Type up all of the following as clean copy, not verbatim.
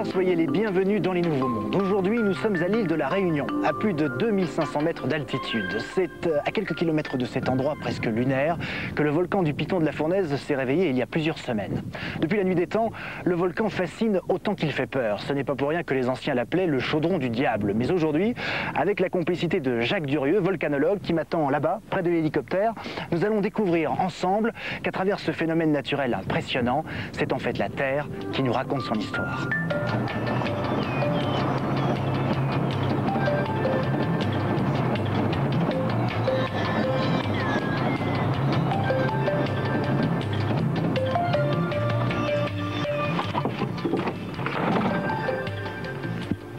Soyez les bienvenus dans les Nouveaux Mondes. Aujourd'hui, nous sommes à l'île de la Réunion, à plus de 2500 mètres d'altitude. C'est à quelques kilomètres de cet endroit presque lunaire que le volcan du Piton de la Fournaise s'est réveillé il y a plusieurs semaines. Depuis la nuit des temps, le volcan fascine autant qu'il fait peur. Ce n'est pas pour rien que les anciens l'appelaient le chaudron du diable. Mais aujourd'hui, avec la complicité de Jacques Durieux, volcanologue, qui m'attend là-bas, près de l'hélicoptère, nous allons découvrir ensemble qu'à travers ce phénomène naturel impressionnant, c'est en fait la Terre qui nous raconte son histoire.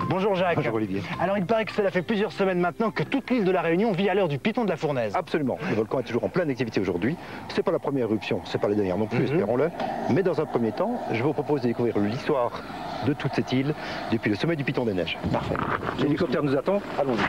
Bonjour Jacques. Bonjour Olivier. Alors il paraît que cela fait plusieurs semaines maintenant que toute l'île de la Réunion vit à l'heure du Piton de la Fournaise. Absolument. Le volcan est toujours en pleine activité aujourd'hui. C'est pas la première éruption, c'est pas la dernière non plus, espérons-le. Mais dans un premier temps, je vous propose de découvrir l'histoire de toute cette île depuis le sommet du Piton des Neiges. Parfait. L'hélicoptère nous attend, allons-y.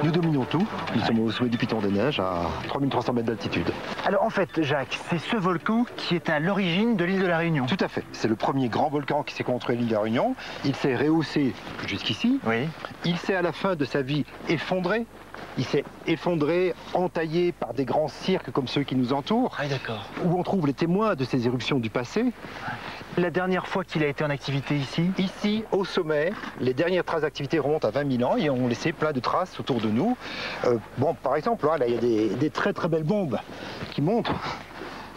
Nous dominons tout. Nous sommes au sommet du Piton des Neiges à 3300 mètres d'altitude. Alors en fait, Jacques, c'est ce volcan qui est à l'origine de l'île de la Réunion. Tout à fait. C'est le premier grand volcan qui s'est construit à l'île de la Réunion. Il s'est rehaussé jusqu'ici. Oui. Il s'est à la fin de sa vie effondré. Il s'est effondré, entaillé par des grands cirques comme ceux qui nous entourent. Ah d'accord. Où on trouve les témoins de ces éruptions du passé. La dernière fois qu'il a été en activité ici? Ici, au sommet, les dernières traces d'activité remontent à 20 000 ans et ont laissé plein de traces autour de nous. Bon, par exemple, là, il y a des très très belles bombes qui montrent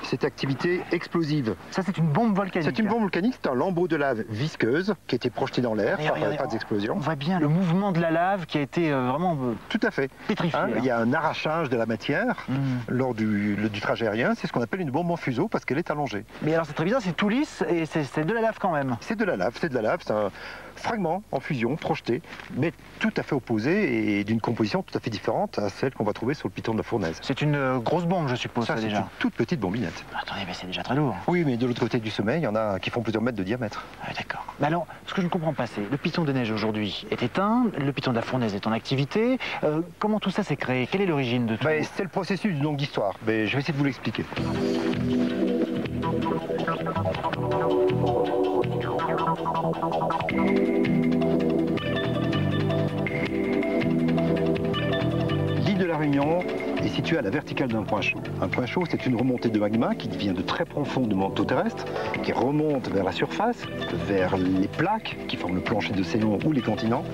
cette activité explosive. Ça, c'est une bombe volcanique. C'est une bombe volcanique, c'est un lambeau de lave visqueuse qui a été projeté dans l'air par des explosions. On voit bien le mouvement de la lave qui a été vraiment tout à fait pétrifié. Il y a un arrachage de la matière lors du trajet aérien. C'est ce qu'on appelle une bombe en fuseau parce qu'elle est allongée. Mais alors c'est très bizarre, c'est tout lisse et c'est de la lave quand même. C'est de la lave, c'est un fragment en fusion projeté, mais tout à fait opposé et d'une composition tout à fait différente à celle qu'on va trouver sur le Piton de la Fournaise. C'est une grosse bombe, je suppose. Ça, c'est déjà une toute petite bombinette. Attendez, mais c'est déjà très lourd. Oui, mais de l'autre côté du sommet, il y en a qui font plusieurs mètres de diamètre. Ah, d'accord. Mais alors, ce que je ne comprends pas, c'est le Piton des Neiges aujourd'hui est éteint, le Piton de la Fournaise est en activité. Comment tout ça s'est créé? Quelle est l'origine de tout? C'est le processus d'une longue histoire. Mais je vais essayer de vous l'expliquer. L'île de la Réunion est située à la verticale d'un point chaud. Un point chaud, c'est une remontée de magma qui vient de très profond du manteau terrestre, qui remonte vers la surface, vers les plaques qui forment le plancher d'océan ou les continents.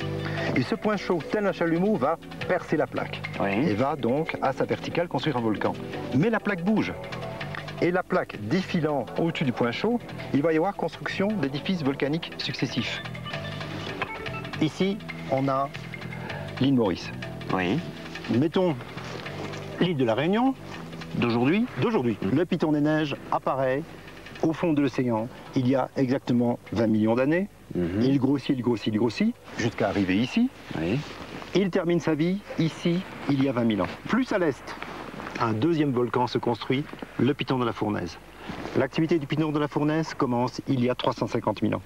Et ce point chaud, tel un chalumeau, va percer la plaque. Oui. Et va donc, à sa verticale, construire un volcan. Mais la plaque bouge. Et la plaque défilant au-dessus du point chaud, il va y avoir construction d'édifices volcaniques successifs. Ici, on a l'île Maurice. Oui. Mettons l'île de la Réunion d'aujourd'hui. Le Piton des Neiges apparaît au fond de l'océan il y a exactement 20 millions d'années. Il grossit, jusqu'à arriver ici. Oui. Il termine sa vie ici, il y a 20 000 ans. Plus à l'est, un deuxième volcan se construit, le Piton de la Fournaise. L'activité du Piton de la Fournaise commence il y a 350 000 ans.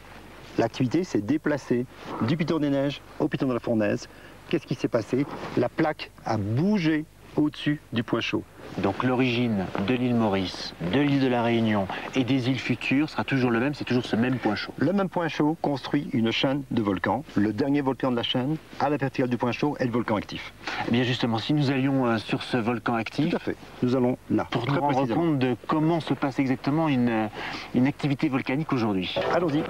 L'activité s'est déplacée du Piton des Neiges au Piton de la Fournaise. Qu'est-ce qui s'est passé? La plaque a bougé au-dessus du point chaud. Donc l'origine de l'île Maurice, de l'île de la Réunion et des îles futures sera toujours le même, c'est toujours ce même point chaud. Le même point chaud construit une chaîne de volcans. Le dernier volcan de la chaîne, à la verticale du point chaud, est le volcan actif. Eh bien justement, si nous allions sur ce volcan actif... Tout à fait. Nous allons là, pour nous rendre compte de comment se passe exactement une activité volcanique aujourd'hui. Allons-y.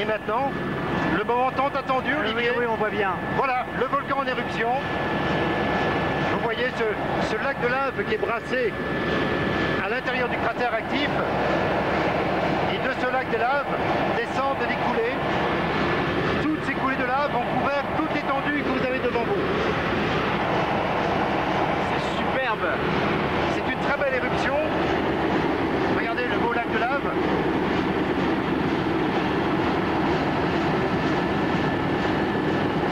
Et maintenant, le moment tant attendu, Olivier. Oui, on voit bien. Voilà, le volcan en éruption. Vous voyez ce lac de lave qui est brassé à l'intérieur du cratère actif. Et de ce lac de lave descendent des coulées. Toutes ces coulées de lave ont couvert toute l'étendue que vous avez devant vous. C'est superbe. C'est une très belle éruption. Regardez le beau lac de lave.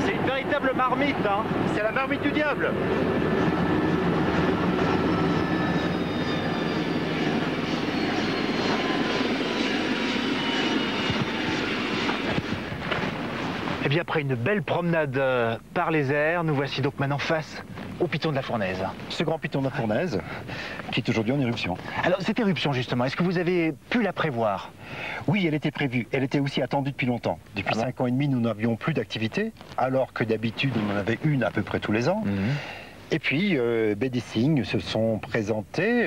C'est une véritable marmite, hein. C'est la marmite du diable. Et bien après une belle promenade par les airs, nous voici donc maintenant face au Piton de la Fournaise. Ce grand Piton de la Fournaise, qui est aujourd'hui en éruption. Alors cette éruption justement, est-ce que vous avez pu la prévoir? Oui, elle était prévue. Elle était aussi attendue depuis longtemps. Depuis 5 ans et demi, nous n'avions plus d'activité, alors que d'habitude, on en avait une à peu près tous les ans. Et puis, des signes se sont présentés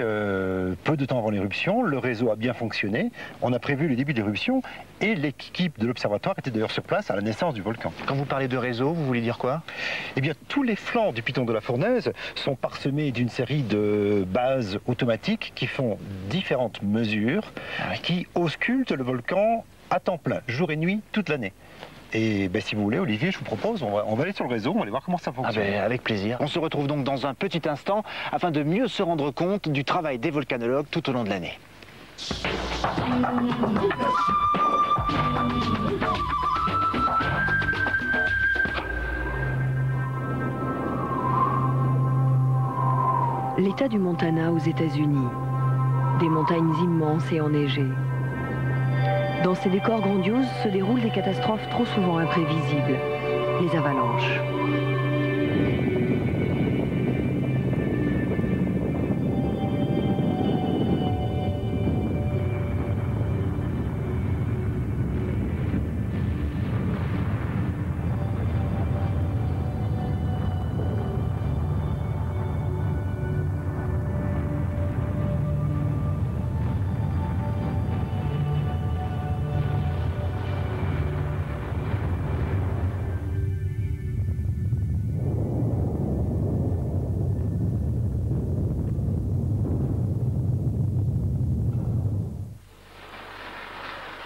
peu de temps avant l'éruption. Le réseau a bien fonctionné. On a prévu le début de l'éruption et l'équipe de l'observatoire était d'ailleurs sur place à la naissance du volcan. Quand vous parlez de réseau, vous voulez dire quoi? Eh bien, tous les flancs du Piton de la Fournaise sont parsemés d'une série de bases automatiques qui font différentes mesures, qui auscultent le volcan à temps plein, jour et nuit, toute l'année. Et si vous voulez, Olivier, je vous propose, on va aller sur le réseau, on va aller voir comment ça fonctionne. Avec plaisir. On se retrouve donc dans un petit instant afin de mieux se rendre compte du travail des volcanologues tout au long de l'année. L'État du Montana aux États-Unis. Des montagnes immenses et enneigées. Dans ces décors grandioses se déroulent des catastrophes trop souvent imprévisibles, les avalanches.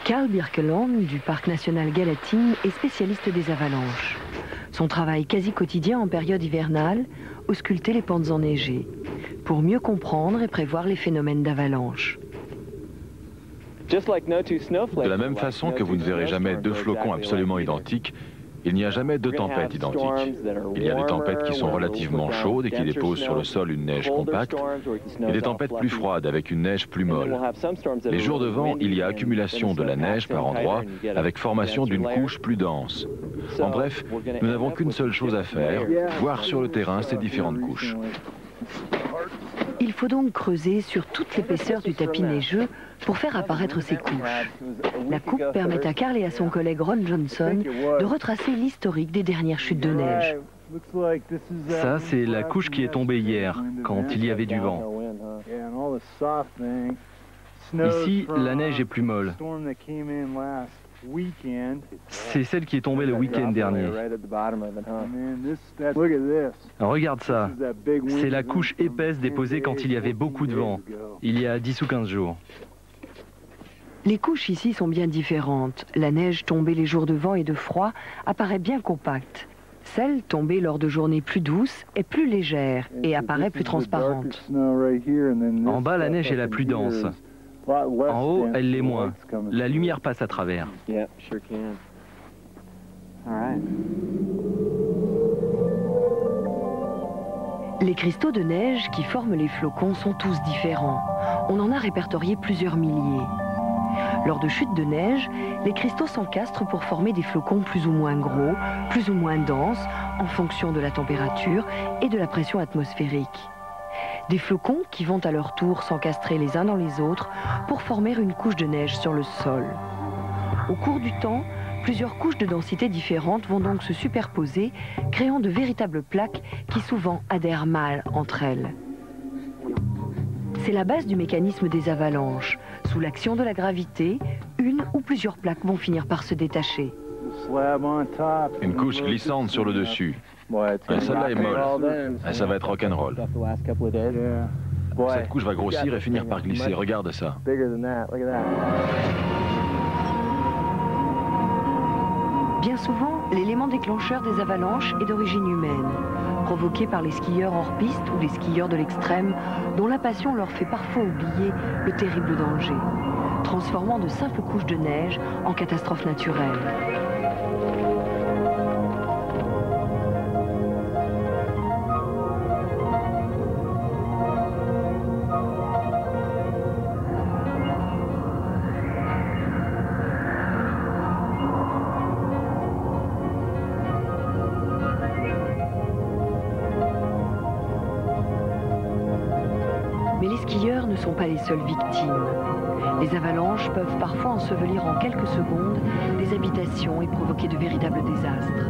Carl Birkeland, du parc national Gallatin, est spécialiste des avalanches. Son travail quasi quotidien en période hivernale, ausculter les pentes enneigées, pour mieux comprendre et prévoir les phénomènes d'avalanche. De la même façon que vous ne verrez jamais deux flocons absolument identiques, il n'y a jamais deux tempêtes identiques. Il y a des tempêtes qui sont relativement chaudes et qui déposent sur le sol une neige compacte, et des tempêtes plus froides avec une neige plus molle. Les jours de vent, il y a accumulation de la neige par endroits avec formation d'une couche plus dense. En bref, nous n'avons qu'une seule chose à faire, voir sur le terrain ces différentes couches. Il faut donc creuser sur toute l'épaisseur du tapis neigeux pour faire apparaître ces couches. La coupe permet à Carl et à son collègue Ron Johnson de retracer l'historique des dernières chutes de neige. Ça, c'est la couche qui est tombée hier, quand il y avait du vent. Ici, la neige est plus molle. C'est celle qui est tombée le week-end dernier. Regarde ça. C'est la couche épaisse déposée quand il y avait beaucoup de vent, il y a 10 ou 15 jours. Les couches ici sont bien différentes. La neige tombée les jours de vent et de froid apparaît bien compacte. Celle tombée lors de journées plus douces est plus légère et apparaît plus transparente. En bas, la neige est la plus dense. En haut, elle l'est moins. La lumière passe à travers. Les cristaux de neige qui forment les flocons sont tous différents. On en a répertorié plusieurs milliers. Lors de chutes de neige, les cristaux s'encastrent pour former des flocons plus ou moins gros, plus ou moins denses, en fonction de la température et de la pression atmosphérique. Des flocons qui vont à leur tour s'encastrer les uns dans les autres pour former une couche de neige sur le sol. Au cours du temps, plusieurs couches de densité différentes vont donc se superposer, créant de véritables plaques qui souvent adhèrent mal entre elles. C'est la base du mécanisme des avalanches. Sous l'action de la gravité, une ou plusieurs plaques vont finir par se détacher. Une couche glissante sur le dessus. Celle-là est molle. Ça va être rock'n'roll. Cette couche va grossir et finir par glisser. Regarde ça. Bien souvent, l'élément déclencheur des avalanches est d'origine humaine, provoqué par les skieurs hors piste ou les skieurs de l'extrême, dont la passion leur fait parfois oublier le terrible danger, transformant de simples couches de neige en catastrophes naturelles. Mais les skieurs ne sont pas les seules victimes. Les avalanches peuvent parfois ensevelir en quelques secondes des habitations et provoquer de véritables désastres.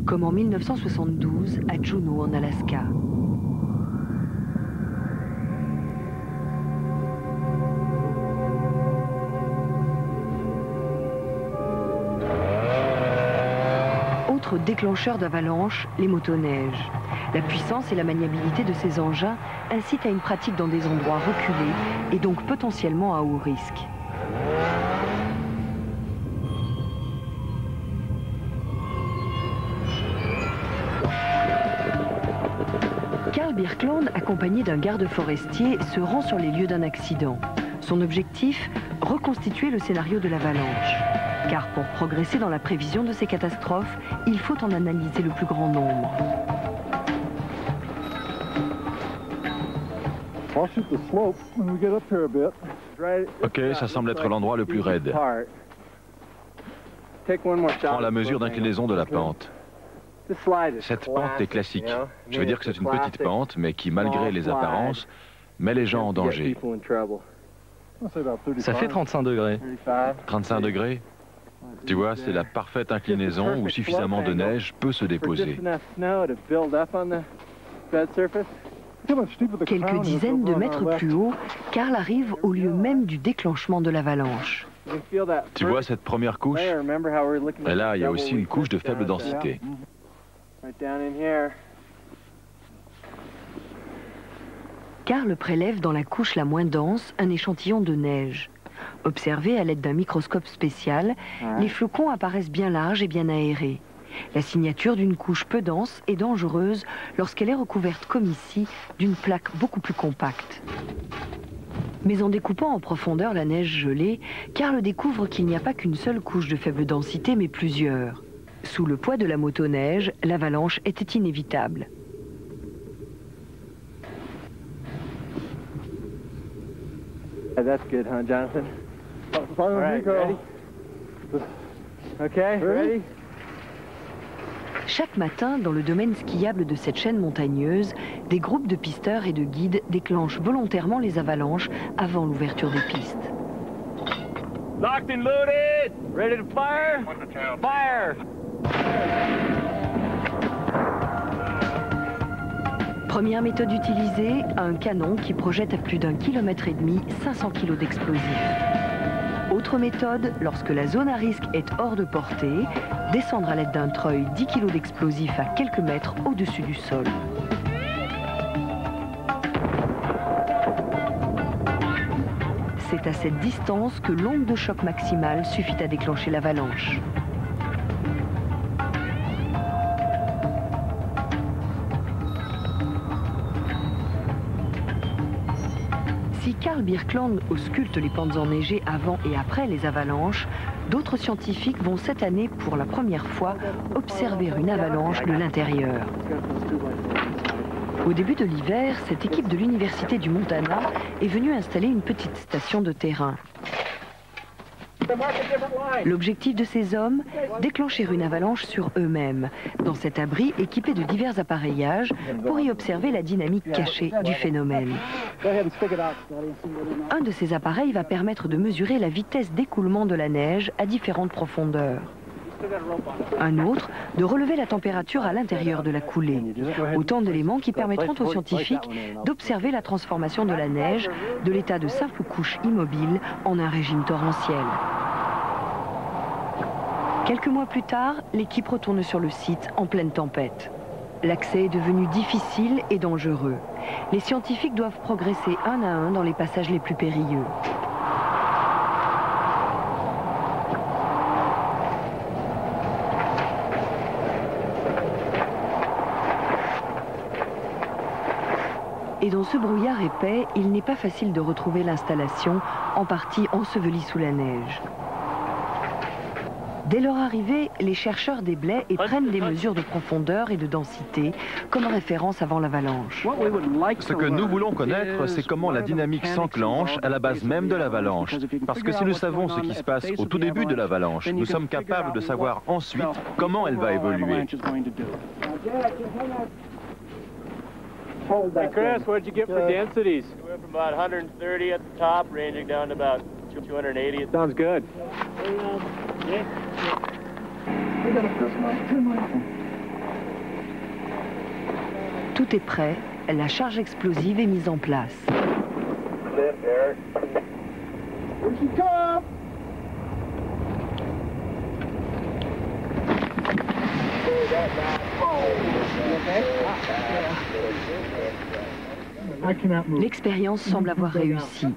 Comme en 1972 à Juneau en Alaska. Autre déclencheur d'avalanche, les motoneiges. La puissance et la maniabilité de ces engins incitent à une pratique dans des endroits reculés et donc potentiellement à haut risque. Carl Birkeland, accompagné d'un garde forestier, se rend sur les lieux d'un accident. Son objectif, reconstituer le scénario de l'avalanche. Car pour progresser dans la prévision de ces catastrophes, il faut en analyser le plus grand nombre. Ok, ça semble être l'endroit le plus raide. Prends la mesure d'inclinaison de la pente. Cette pente est classique. Je veux dire que c'est une petite pente, mais qui, malgré les apparences, met les gens en danger. Ça fait 35 degrés. 35 degrés? Tu vois, c'est la parfaite inclinaison où suffisamment de neige peut se déposer. Quelques dizaines de mètres plus haut, Carl arrive au lieu même du déclenchement de l'avalanche. Tu vois cette première couche? Et là, il y a aussi une couche de faible densité. Carl prélève dans la couche la moins dense un échantillon de neige. Observé à l'aide d'un microscope spécial, les flocons apparaissent bien larges et bien aérés. La signature d'une couche peu dense est dangereuse lorsqu'elle est recouverte, comme ici, d'une plaque beaucoup plus compacte. Mais en découpant en profondeur la neige gelée, Carl découvre qu'il n'y a pas qu'une seule couche de faible densité, mais plusieurs. Sous le poids de la motoneige, l'avalanche était inévitable. That's good, huh, Jonathan? All right, ready? Okay, ready? Chaque matin, dans le domaine skiable de cette chaîne montagneuse, des groupes de pisteurs et de guides déclenchent volontairement les avalanches avant l'ouverture des pistes. Locked and loaded! Ready to fire? Fire! Première méthode utilisée, un canon qui projette à plus d'1,5 km 500 kg d'explosifs. Autre méthode, lorsque la zone à risque est hors de portée, descendre à l'aide d'un treuil 10 kg d'explosifs à quelques mètres au-dessus du sol. C'est à cette distance que l'onde de choc maximale suffit à déclencher l'avalanche. Si Carl Birkeland ausculte les pentes enneigées avant et après les avalanches, d'autres scientifiques vont cette année, pour la première fois, observer une avalanche de l'intérieur. Au début de l'hiver, cette équipe de l'Université du Montana est venue installer une petite station de terrain. L'objectif de ces hommes, déclencher une avalanche sur eux-mêmes, dans cet abri équipé de divers appareillages pour y observer la dynamique cachée du phénomène. Un de ces appareils va permettre de mesurer la vitesse d'écoulement de la neige à différentes profondeurs. Un autre, de relever la température à l'intérieur de la coulée. Autant d'éléments qui permettront aux scientifiques d'observer la transformation de la neige de l'état de simple couche immobile en un régime torrentiel. Quelques mois plus tard, l'équipe retourne sur le site en pleine tempête. L'accès est devenu difficile et dangereux. Les scientifiques doivent progresser un à un dans les passages les plus périlleux. Et dans ce brouillard épais, il n'est pas facile de retrouver l'installation, en partie ensevelie sous la neige. Dès leur arrivée, les chercheurs déblaient et prennent des mesures de profondeur et de densité comme référence avant l'avalanche. Ce que nous voulons connaître, c'est comment la dynamique s'enclenche à la base même de l'avalanche. Parce que si nous savons ce qui se passe au tout début de l'avalanche, nous sommes capables de savoir ensuite comment elle va évoluer. Hey Chris, what did you get for densities? We went from about 130 at the top, ranging down to about 280. Sounds good. Tout est prêt, la charge explosive est mise en place. L'expérience semble avoir réussi.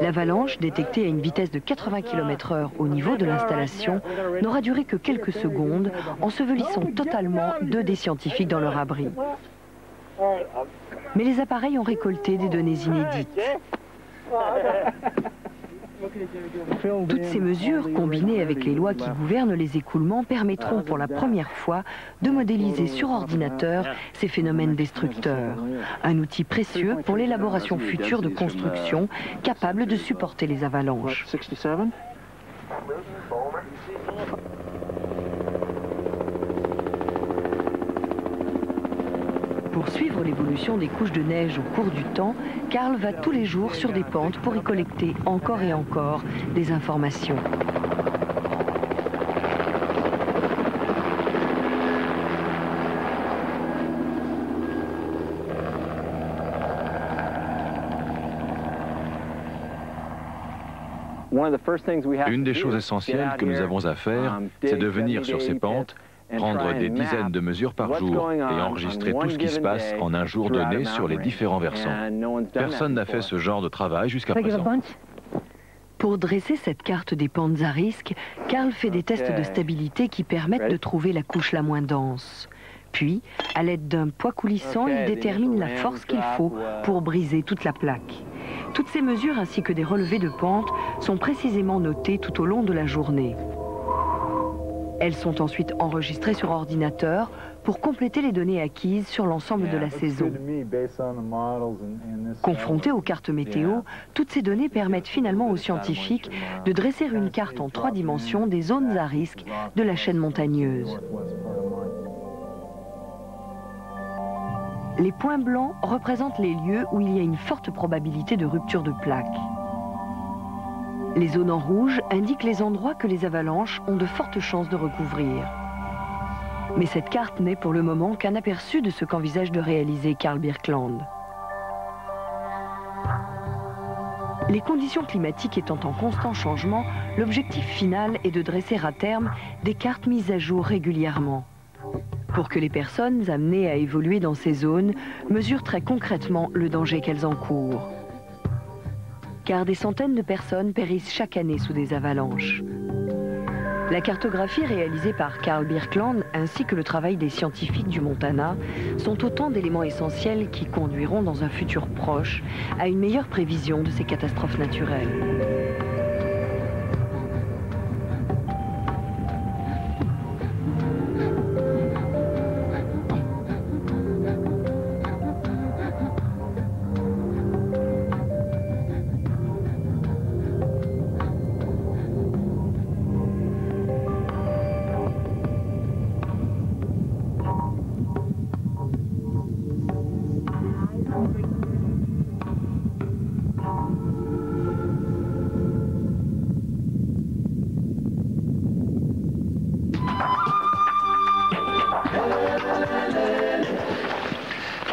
L'avalanche, détectée à une vitesse de 80 km/h au niveau de l'installation, n'aura duré que quelques secondes, ensevelissant totalement 2 des scientifiques dans leur abri. Mais les appareils ont récolté des données inédites. Toutes ces mesures, combinées avec les lois qui gouvernent les écoulements, permettront pour la première fois de modéliser sur ordinateur ces phénomènes destructeurs. Un outil précieux pour l'élaboration future de constructions capables de supporter les avalanches. Pour suivre l'évolution des couches de neige au cours du temps, Carl va tous les jours sur des pentes pour y collecter encore et encore des informations. Une des choses essentielles que nous avons à faire, c'est de venir sur ces pentes, prendre des dizaines de mesures par jour et enregistrer tout ce qui se passe en un jour donné sur les différents versants. Personne n'a fait ce genre de travail jusqu'à présent. Pour dresser cette carte des pentes à risque, Carl fait des tests de stabilité qui permettent de trouver la couche la moins dense. Puis, à l'aide d'un poids coulissant, il détermine la force qu'il faut pour briser toute la plaque. Toutes ces mesures ainsi que des relevés de pente sont précisément notées tout au long de la journée. Elles sont ensuite enregistrées sur ordinateur pour compléter les données acquises sur l'ensemble de la saison. Confrontées aux cartes météo, toutes ces données permettent finalement aux scientifiques de dresser une carte en 3 dimensions des zones à risque de la chaîne montagneuse. Les points blancs représentent les lieux où il y a une forte probabilité de rupture de plaque. Les zones en rouge indiquent les endroits que les avalanches ont de fortes chances de recouvrir. Mais cette carte n'est pour le moment qu'un aperçu de ce qu'envisage de réaliser Carl Birkeland. Les conditions climatiques étant en constant changement, l'objectif final est de dresser à terme des cartes mises à jour régulièrement, pour que les personnes amenées à évoluer dans ces zones mesurent très concrètement le danger qu'elles encourent. Car des centaines de personnes périssent chaque année sous des avalanches. La cartographie réalisée par Carl Birkeland ainsi que le travail des scientifiques du Montana sont autant d'éléments essentiels qui conduiront dans un futur proche à une meilleure prévision de ces catastrophes naturelles.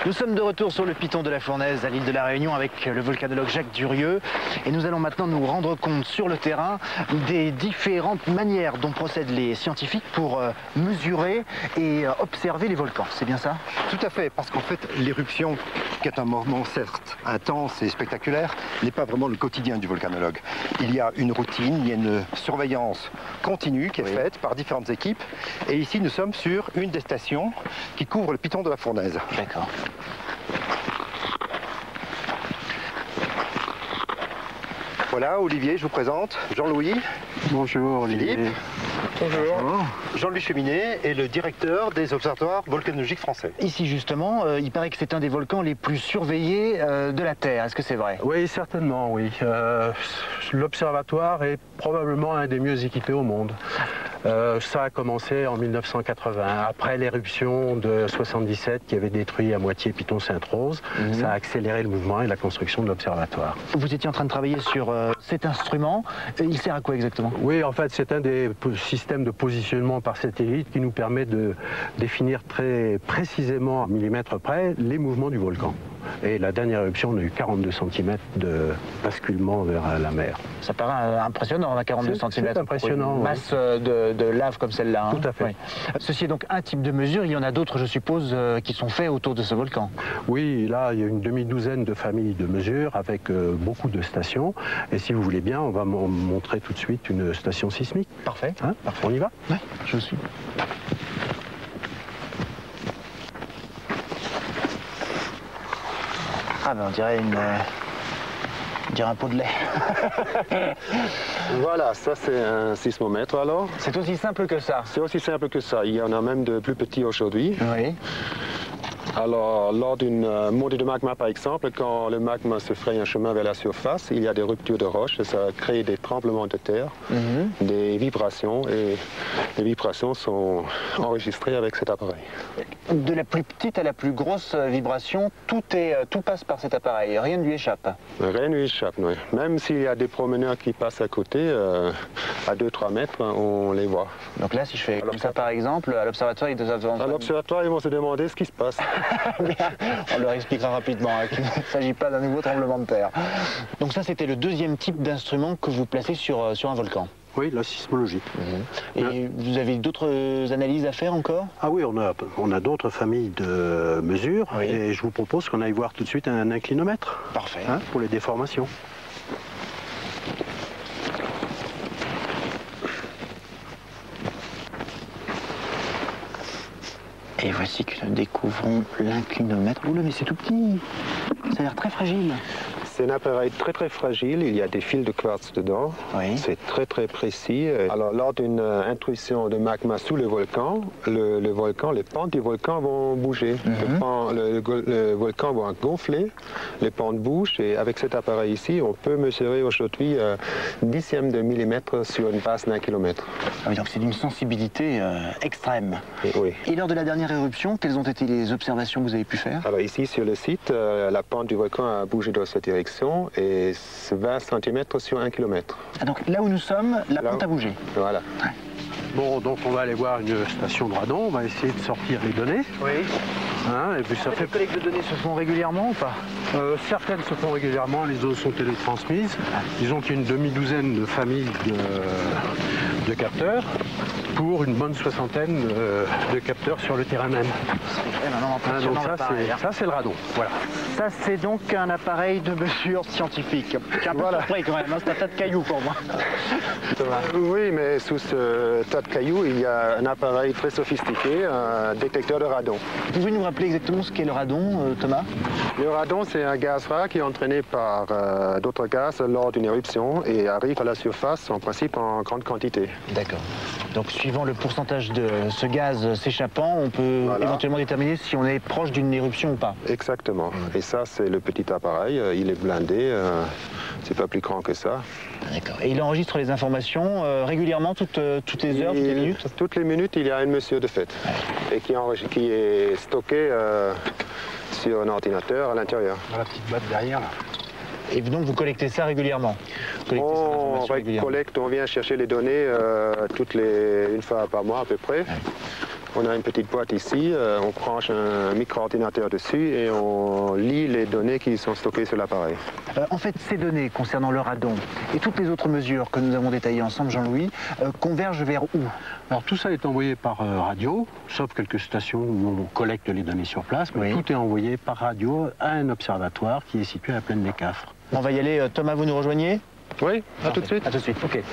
Nous sommes de retour sur le piton de la Fournaise à l'île de la Réunion avec le volcanologue Jacques Durieux et nous allons maintenant nous rendre compte sur le terrain des différentes manières dont procèdent les scientifiques pour mesurer et observer les volcans. C'est bien ça? Tout à fait, parce qu'en fait, l'éruption, qui est un moment certes intense et spectaculaire, n'est pas vraiment le quotidien du volcanologue. Il y a une routine, il y a une surveillance continue qui est faite par différentes équipes. Et ici, nous sommes sur une des stations qui couvre le piton de la Fournaise. D'accord. Voilà, Olivier, je vous présente Jean-Louis. Bonjour, Olivier. Philippe. Bonjour. Jean-Louis Cheminet est le directeur des observatoires volcanologiques français. Ici justement, il paraît que c'est un des volcans les plus surveillés de la Terre. Est-ce que c'est vrai? Oui, certainement, oui. L'observatoire est probablement un des mieux équipés au monde. Ça a commencé en 1980, après l'éruption de 77 qui avait détruit à moitié Piton Sainte-Rose. Ça a accéléré le mouvement et la construction de l'observatoire. Vous étiez en train de travailler sur cet instrument. Il sert à quoi exactement? Oui, en fait, c'est un des systèmes de positionnement par satellite qui nous permet de définir très précisément, à millimètre près, les mouvements du volcan. Et la dernière éruption, on a eu 42 cm de basculement vers la mer. Ça paraît impressionnant, 42 cm. C'est impressionnant. Une masse de lave comme celle-là. Tout à fait. Oui. Ceci est donc un type de mesure. Il y en a d'autres, je suppose, qui sont faits autour de ce volcan. Oui, là, il y a une demi-douzaine de familles de mesures avec beaucoup de stations. Et si vous voulez bien, on va montrer tout de suite une station sismique. Parfait. Hein? Parfait. On y va? Oui, je suis. Ah ben on dirait un pot de lait. Voilà, ça c'est un sismomètre alors. C'est aussi simple que ça. C'est aussi simple que ça. Il y en a même de plus petits aujourd'hui. Oui. Alors, lors d'une montée de magma, par exemple, quand le magma se fraye un chemin vers la surface, il y a des ruptures de roches et ça crée des tremblements de terre, des vibrations, et les vibrations sont enregistrées avec cet appareil. De la plus petite à la plus grosse vibration, tout passe par cet appareil, rien ne lui échappe. Rien ne lui échappe, oui. Même s'il y a des promeneurs qui passent à côté, à 2-3 mètres, on les voit. Donc là, si je fais comme ça, par exemple, à l'observatoire, ils vont se demander ce qui se passe. On leur expliquera rapidement qu'il ne s'agit pas d'un nouveau tremblement de terre. Donc ça, c'était le deuxième type d'instrument que vous placez sur un volcan. Oui, la sismologie. Et vous avez d'autres analyses à faire encore? Ah oui, on a d'autres familles de mesures. Oui. Et je vous propose qu'on aille voir tout de suite un inclinomètre. Parfait. Hein, pour les déformations. Et voici que nous découvrons l'inclinomètre. Oula, mais c'est tout petit. Ça a l'air très fragile. C'est un appareil très très fragile, il y a des fils de quartz dedans, Oui. C'est très très précis. Alors lors d'une intrusion de magma sous le volcan, les pentes du volcan vont bouger. Le volcan va gonfler, les pentes bougent et avec cet appareil ici, on peut mesurer aujourd'hui 1/10 de millimètre sur une base d'1 kilomètre. Ah oui, donc c'est d'une sensibilité extrême. Oui. Et lors de la dernière éruption, quelles ont été les observations que vous avez pu faire? Alors ici sur le site, la pente du volcan a bougé dans cette direction et c'est 20 cm sur 1 km. Ah, donc là où nous sommes, la pente a bougé. Voilà. Ouais. Bon, donc on va aller voir une station de radon, on va essayer de sortir les données. Oui. Hein, et puis ça fait... Les collectes de données se font régulièrement ou pas? Certaines se font régulièrement, les autres sont télétransmises. Disons qu'il y a une demi-douzaine de familles de capteurs pour une bonne soixantaine de capteurs sur le terrain même. Donc ça c'est le radon. Voilà. Ça c'est donc un appareil de mesure scientifique. Je suis un peu surpris quand même, hein, c'est un tas de cailloux pour moi. Oui, mais sous ce tas de cailloux, il y a un appareil très sophistiqué, un détecteur de radon. Vous pouvez nous rappeler exactement ce qu'est le radon, Thomas? Le radon, c'est un gaz rare qui est entraîné par d'autres gaz lors d'une éruption et arrive à la surface, en principe, en grande quantité. D'accord. Donc, suivant le pourcentage de ce gaz s'échappant, on peut éventuellement déterminer si on est proche d'une éruption ou pas. Exactement. Et ça, c'est le petit appareil. Il est blindé. C'est pas plus grand que ça. D'accord. Et il enregistre les informations régulièrement, toutes les heures, toutes les minutes? Toutes les minutes, il y a une mesure de fait. Et qui est stocké sur un ordinateur à l'intérieur. Dans la petite boîte derrière, là. Et donc vous collectez ça régulièrement? On collecte, on vient chercher les données une fois par mois à peu près. Ouais. On a une petite boîte ici, on branche un micro-ordinateur dessus et on lit les données qui sont stockées sur l'appareil. En fait, ces données concernant le radon et toutes les autres mesures que nous avons détaillées ensemble, Jean-Louis, convergent vers où? Alors tout ça est envoyé par radio, sauf quelques stations où on collecte les données sur place, mais tout est envoyé par radio à un observatoire qui est situé à Plaine des Cafres. On va y aller. Thomas, vous nous rejoignez? Oui, à tout de suite. À tout de suite, ok.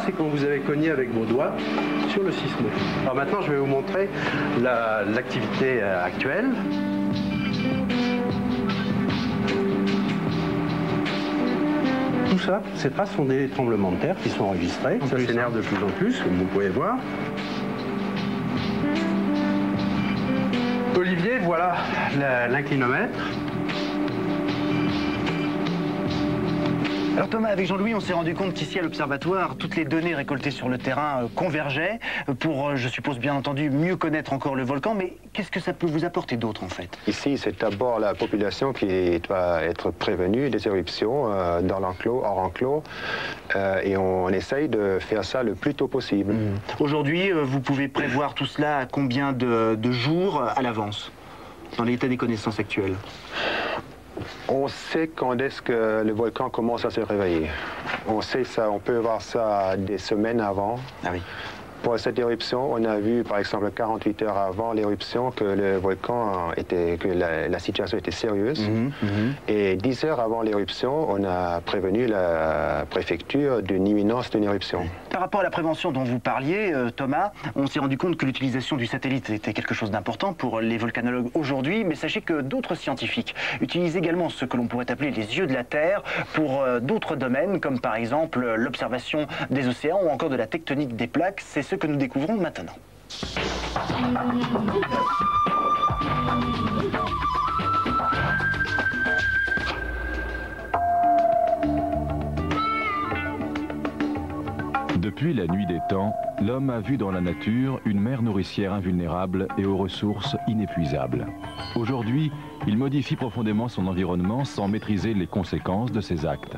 C'est quand vous avez cogné avec vos doigts sur le sismo. Alors maintenant, je vais vous montrer l'activité actuelle. Tout ça, ces traces sont des tremblements de terre qui sont enregistrés. Ça s'énerve de plus en plus, comme vous pouvez voir. Olivier, voilà l'inclinomètre. Alors Thomas, avec Jean-Louis, on s'est rendu compte qu'ici à l'Observatoire, toutes les données récoltées sur le terrain convergeaient pour, je suppose bien entendu, mieux connaître encore le volcan. Mais qu'est-ce que ça peut vous apporter d'autre en fait? Ici, c'est d'abord la population qui doit être prévenue des éruptions dans l'enclos, hors enclos. Et on essaye de faire ça le plus tôt possible. Aujourd'hui, vous pouvez prévoir tout cela à combien de jours à l'avance, dans l'état des connaissances actuelles? On sait quand est-ce que le volcan commence à se réveiller. On sait ça, on peut voir ça des semaines avant. Ah oui. Pour cette éruption, on a vu par exemple 48 heures avant l'éruption que le volcan que la situation était sérieuse. Et 10 heures avant l'éruption, on a prévenu la préfecture d'une imminence d'une éruption. Par rapport à la prévention dont vous parliez, Thomas, on s'est rendu compte que l'utilisation du satellite était quelque chose d'important pour les volcanologues aujourd'hui, mais sachez que d'autres scientifiques utilisent également ce que l'on pourrait appeler les yeux de la Terre pour d'autres domaines, comme par exemple l'observation des océans ou encore de la tectonique des plaques. C'est ce que nous découvrons maintenant. Depuis la nuit des temps, l'homme a vu dans la nature une mer nourricière invulnérable et aux ressources inépuisables. Aujourd'hui, il modifie profondément son environnement sans maîtriser les conséquences de ses actes.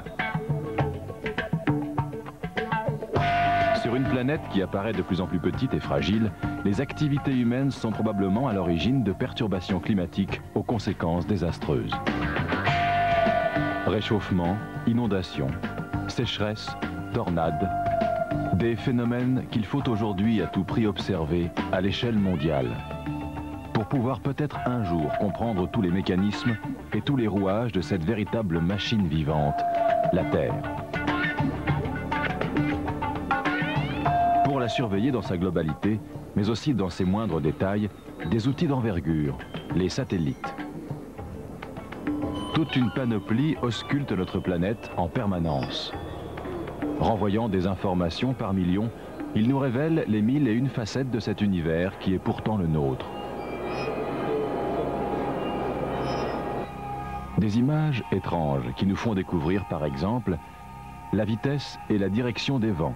Sur une planète qui apparaît de plus en plus petite et fragile, les activités humaines sont probablement à l'origine de perturbations climatiques aux conséquences désastreuses. Réchauffement, inondations, sécheresse, tornades, des phénomènes qu'il faut aujourd'hui à tout prix observer à l'échelle mondiale, pour pouvoir peut-être un jour comprendre tous les mécanismes et tous les rouages de cette véritable machine vivante, la Terre. Pour la surveiller dans sa globalité, mais aussi dans ses moindres détails, des outils d'envergure, les satellites. Toute une panoplie ausculte notre planète en permanence. Renvoyant des informations par millions, il nous révèle les 1001 facettes de cet univers qui est pourtant le nôtre. Des images étranges qui nous font découvrir par exemple la vitesse et la direction des vents,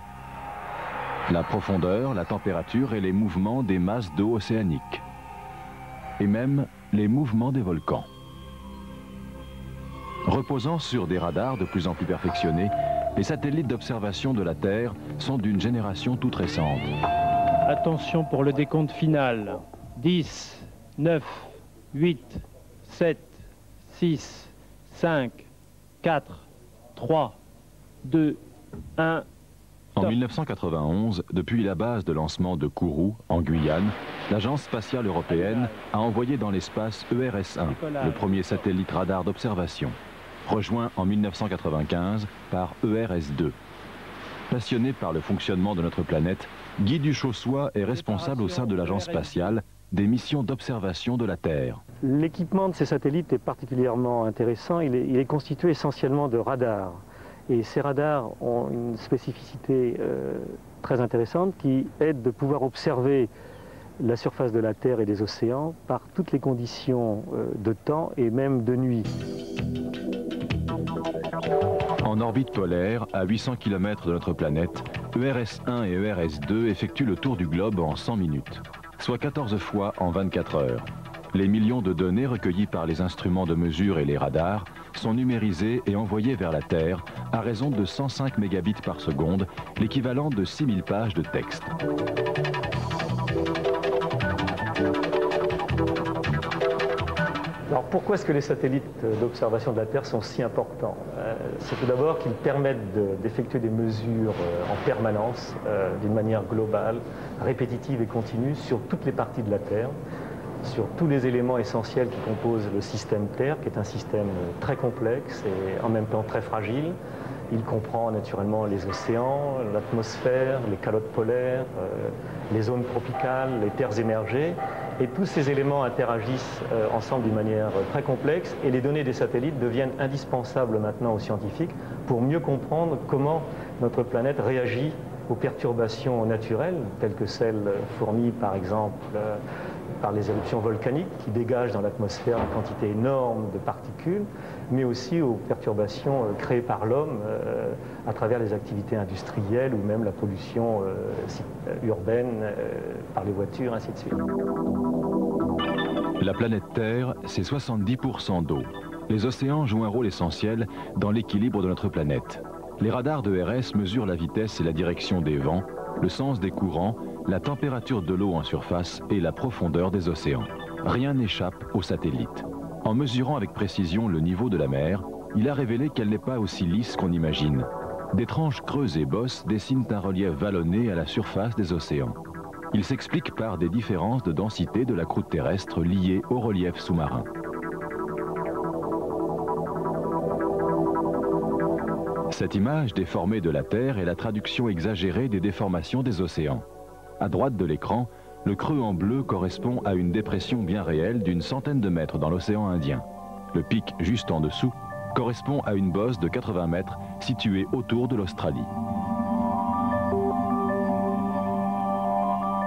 la profondeur, la température et les mouvements des masses d'eau océaniques, et même les mouvements des volcans. Reposant sur des radars de plus en plus perfectionnés, les satellites d'observation de la Terre sont d'une génération toute récente. Attention pour le décompte final. 10, 9, 8, 7, 6, 5, 4, 3, 2, 1... En 1991, depuis la base de lancement de Kourou, en Guyane, l'Agence spatiale européenne a envoyé dans l'espace ERS-1, le premier satellite radar d'observation, rejoint en 1995 par ERS-2. Passionné par le fonctionnement de notre planète, Guy Duchossois est responsable au sein de l'Agence spatiale des missions d'observation de la Terre. L'équipement de ces satellites est particulièrement intéressant. Il est constitué essentiellement de radars. Et ces radars ont une spécificité très intéressante qui aide de pouvoir observer la surface de la Terre et des océans par toutes les conditions de temps et même de nuit. En orbite polaire, à 800 km de notre planète, ERS-1 et ERS-2 effectuent le tour du globe en 100 minutes, soit 14 fois en 24 heures. Les millions de données recueillies par les instruments de mesure et les radars sont numérisées et envoyées vers la Terre à raison de 105 mégabits par seconde, l'équivalent de 6000 pages de texte. Alors pourquoi est-ce que les satellites d'observation de la Terre sont si importants? C'est tout d'abord qu'ils permettent d'effectuer des mesures en permanence, d'une manière globale, répétitive et continue sur toutes les parties de la Terre, sur tous les éléments essentiels qui composent le système Terre, qui est un système très complexe et en même temps très fragile. Il comprend naturellement les océans, l'atmosphère, les calottes polaires, les zones tropicales, les terres émergées. Et tous ces éléments interagissent ensemble d'une manière très complexe et les données des satellites deviennent indispensables maintenant aux scientifiques pour mieux comprendre comment notre planète réagit aux perturbations naturelles, telles que celles fournies par exemple par les éruptions volcaniques qui dégagent dans l'atmosphère une quantité énorme de particules, mais aussi aux perturbations créées par l'homme à travers les activités industrielles ou même la pollution urbaine par les voitures, ainsi de suite. La planète Terre, c'est 70% d'eau. Les océans jouent un rôle essentiel dans l'équilibre de notre planète. Les radars de ERS mesurent la vitesse et la direction des vents, le sens des courants, la température de l'eau en surface et la profondeur des océans. Rien n'échappe aux satellites. En mesurant avec précision le niveau de la mer, il a révélé qu'elle n'est pas aussi lisse qu'on imagine. D'étranges creux et bosses dessinent un relief vallonné à la surface des océans. Il s'explique par des différences de densité de la croûte terrestre liées au relief sous-marin. Cette image déformée de la Terre est la traduction exagérée des déformations des océans. À droite de l'écran, le creux en bleu correspond à une dépression bien réelle d'une centaine de mètres dans l'océan Indien. Le pic juste en dessous correspond à une bosse de 80 mètres située autour de l'Australie.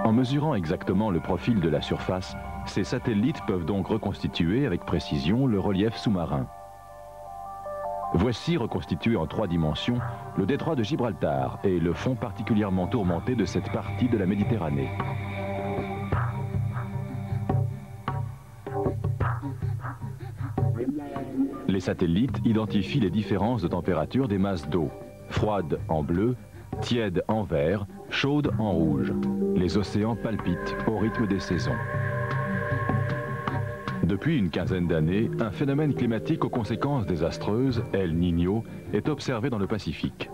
En mesurant exactement le profil de la surface, ces satellites peuvent donc reconstituer avec précision le relief sous-marin. Voici reconstitué en 3 dimensions le détroit de Gibraltar et le fond particulièrement tourmenté de cette partie de la Méditerranée. Les satellites identifient les différences de température des masses d'eau, froides en bleu, tièdes en vert, chaudes en rouge. Les océans palpitent au rythme des saisons. Depuis une quinzaine d'années, un phénomène climatique aux conséquences désastreuses, El Niño, est observé dans le Pacifique.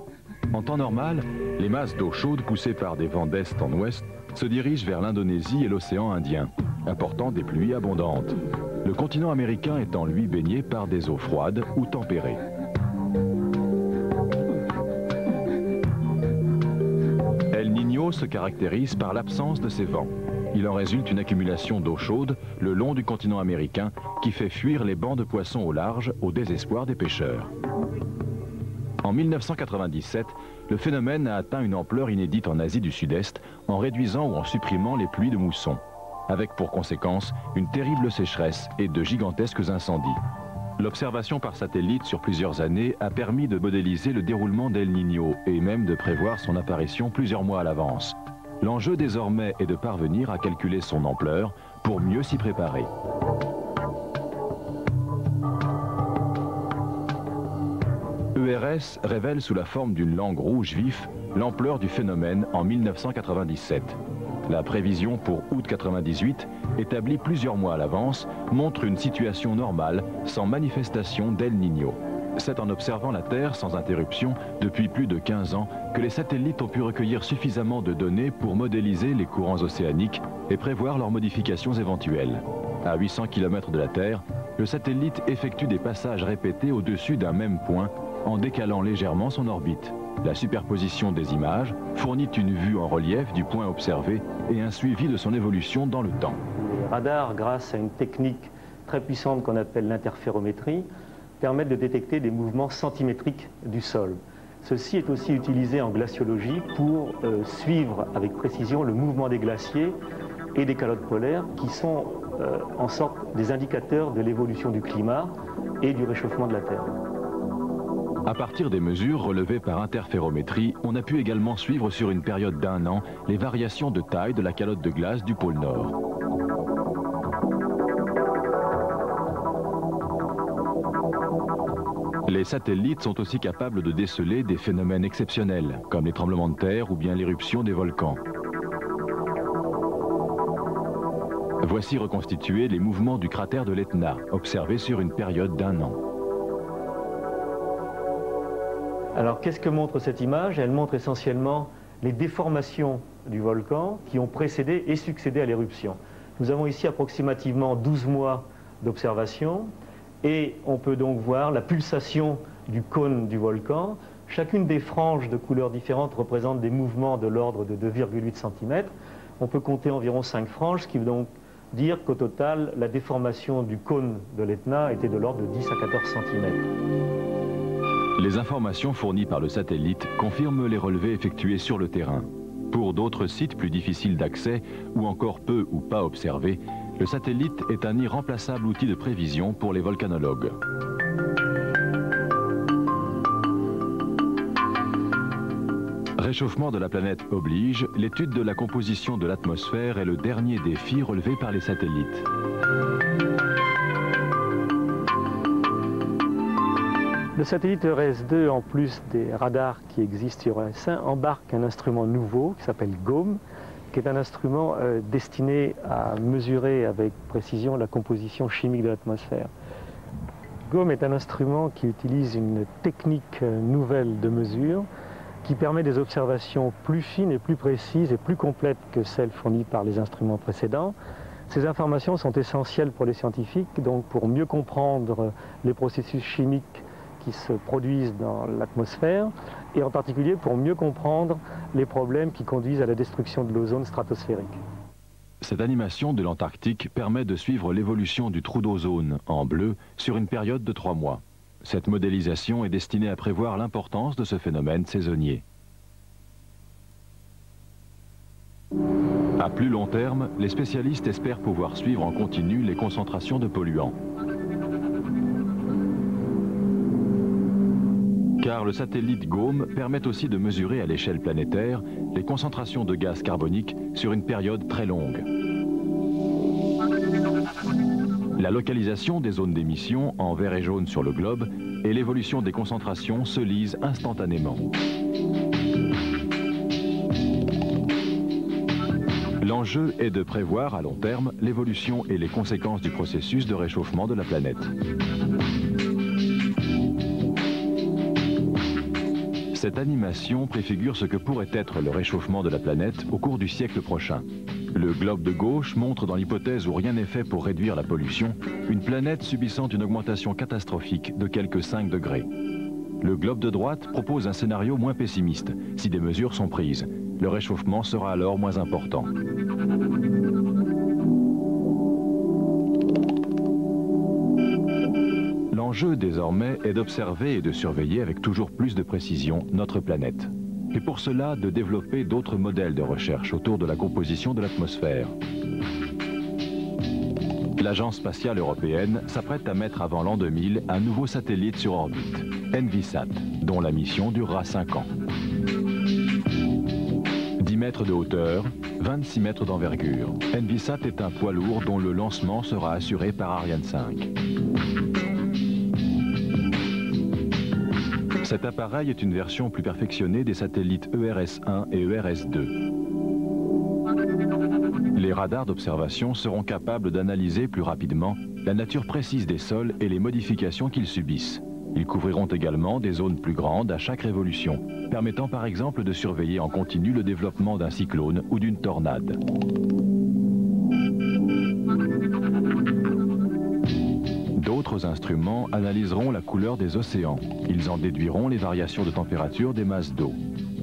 En temps normal, les masses d'eau chaude poussées par des vents d'est en ouest se dirigent vers l'Indonésie et l'océan Indien, apportant des pluies abondantes. Le continent américain étant lui baigné par des eaux froides ou tempérées. El Niño se caractérise par l'absence de ces vents. Il en résulte une accumulation d'eau chaude le long du continent américain qui fait fuir les bancs de poissons au large au désespoir des pêcheurs. En 1997, le phénomène a atteint une ampleur inédite en Asie du Sud-Est en réduisant ou en supprimant les pluies de mousson, avec pour conséquence une terrible sécheresse et de gigantesques incendies. L'observation par satellite sur plusieurs années a permis de modéliser le déroulement d'El Niño et même de prévoir son apparition plusieurs mois à l'avance. L'enjeu désormais est de parvenir à calculer son ampleur pour mieux s'y préparer. ERS révèle sous la forme d'une langue rouge vif l'ampleur du phénomène en 1997. La prévision pour août 98, établie plusieurs mois à l'avance, montre une situation normale sans manifestation d'El Niño. C'est en observant la Terre sans interruption depuis plus de 15 ans que les satellites ont pu recueillir suffisamment de données pour modéliser les courants océaniques et prévoir leurs modifications éventuelles. À 800 km de la Terre, le satellite effectue des passages répétés au-dessus d'un même point en décalant légèrement son orbite. La superposition des images fournit une vue en relief du point observé et un suivi de son évolution dans le temps. Les radars, grâce à une technique très puissante qu'on appelle l'interférométrie, permettent de détecter des mouvements centimétriques du sol. Ceci est aussi utilisé en glaciologie pour suivre avec précision le mouvement des glaciers et des calottes polaires qui sont en sorte des indicateurs de l'évolution du climat et du réchauffement de la Terre. À partir des mesures relevées par interférométrie, on a pu également suivre sur une période d'1 an les variations de taille de la calotte de glace du pôle Nord. Les satellites sont aussi capables de déceler des phénomènes exceptionnels, comme les tremblements de terre ou bien l'éruption des volcans. Voici reconstitués les mouvements du cratère de l'Etna, observés sur une période d'1 an. Alors qu'est-ce que montre cette image? Elle montre essentiellement les déformations du volcan qui ont précédé et succédé à l'éruption. Nous avons ici approximativement 12 mois d'observation et on peut donc voir la pulsation du cône du volcan. Chacune des franges de couleurs différentes représente des mouvements de l'ordre de 2,8 cm. On peut compter environ 5 franges, ce qui veut donc dire qu'au total, la déformation du cône de l'Etna était de l'ordre de 10 à 14 cm. Les informations fournies par le satellite confirment les relevés effectués sur le terrain. Pour d'autres sites plus difficiles d'accès ou encore peu ou pas observés, le satellite est un irremplaçable outil de prévision pour les volcanologues. Réchauffement de la planète oblige, l'étude de la composition de l'atmosphère est le dernier défi relevé par les satellites. Le satellite ERS-2, en plus des radars qui existent sur ERS-1, embarque un instrument nouveau qui s'appelle GOM, qui est un instrument destiné à mesurer avec précision la composition chimique de l'atmosphère. GOM est un instrument qui utilise une technique nouvelle de mesure qui permet des observations plus fines et plus précises et plus complètes que celles fournies par les instruments précédents. Ces informations sont essentielles pour les scientifiques, donc pour mieux comprendre les processus chimiques qui se produisent dans l'atmosphère et en particulier pour mieux comprendre les problèmes qui conduisent à la destruction de l'ozone stratosphérique. Cette animation de l'Antarctique permet de suivre l'évolution du trou d'ozone en bleu sur une période de 3 mois. Cette modélisation est destinée à prévoir l'importance de ce phénomène saisonnier. À plus long terme, les spécialistes espèrent pouvoir suivre en continu les concentrations de polluants. Car le satellite GOM permet aussi de mesurer à l'échelle planétaire les concentrations de gaz carbonique sur une période très longue. La localisation des zones d'émission en vert et jaune sur le globe et l'évolution des concentrations se lisent instantanément. L'enjeu est de prévoir à long terme l'évolution et les conséquences du processus de réchauffement de la planète. Cette animation préfigure ce que pourrait être le réchauffement de la planète au cours du siècle prochain. Le globe de gauche montre dans l'hypothèse où rien n'est fait pour réduire la pollution, une planète subissant une augmentation catastrophique de quelques 5 degrés. Le globe de droite propose un scénario moins pessimiste. Si des mesures sont prises, le réchauffement sera alors moins important. L'enjeu désormais est d'observer et de surveiller avec toujours plus de précision notre planète. Et pour cela, de développer d'autres modèles de recherche autour de la composition de l'atmosphère. L'Agence spatiale européenne s'apprête à mettre avant l'an 2000 un nouveau satellite sur orbite, Envisat, dont la mission durera 5 ans. 10 mètres de hauteur, 26 mètres d'envergure. Envisat est un poids lourd dont le lancement sera assuré par Ariane 5. Cet appareil est une version plus perfectionnée des satellites ERS-1 et ERS-2. Les radars d'observation seront capables d'analyser plus rapidement la nature précise des sols et les modifications qu'ils subissent. Ils couvriront également des zones plus grandes à chaque révolution, permettant par exemple de surveiller en continu le développement d'un cyclone ou d'une tornade. D'autres instruments analyseront la couleur des océans. Ils en déduiront les variations de température des masses d'eau,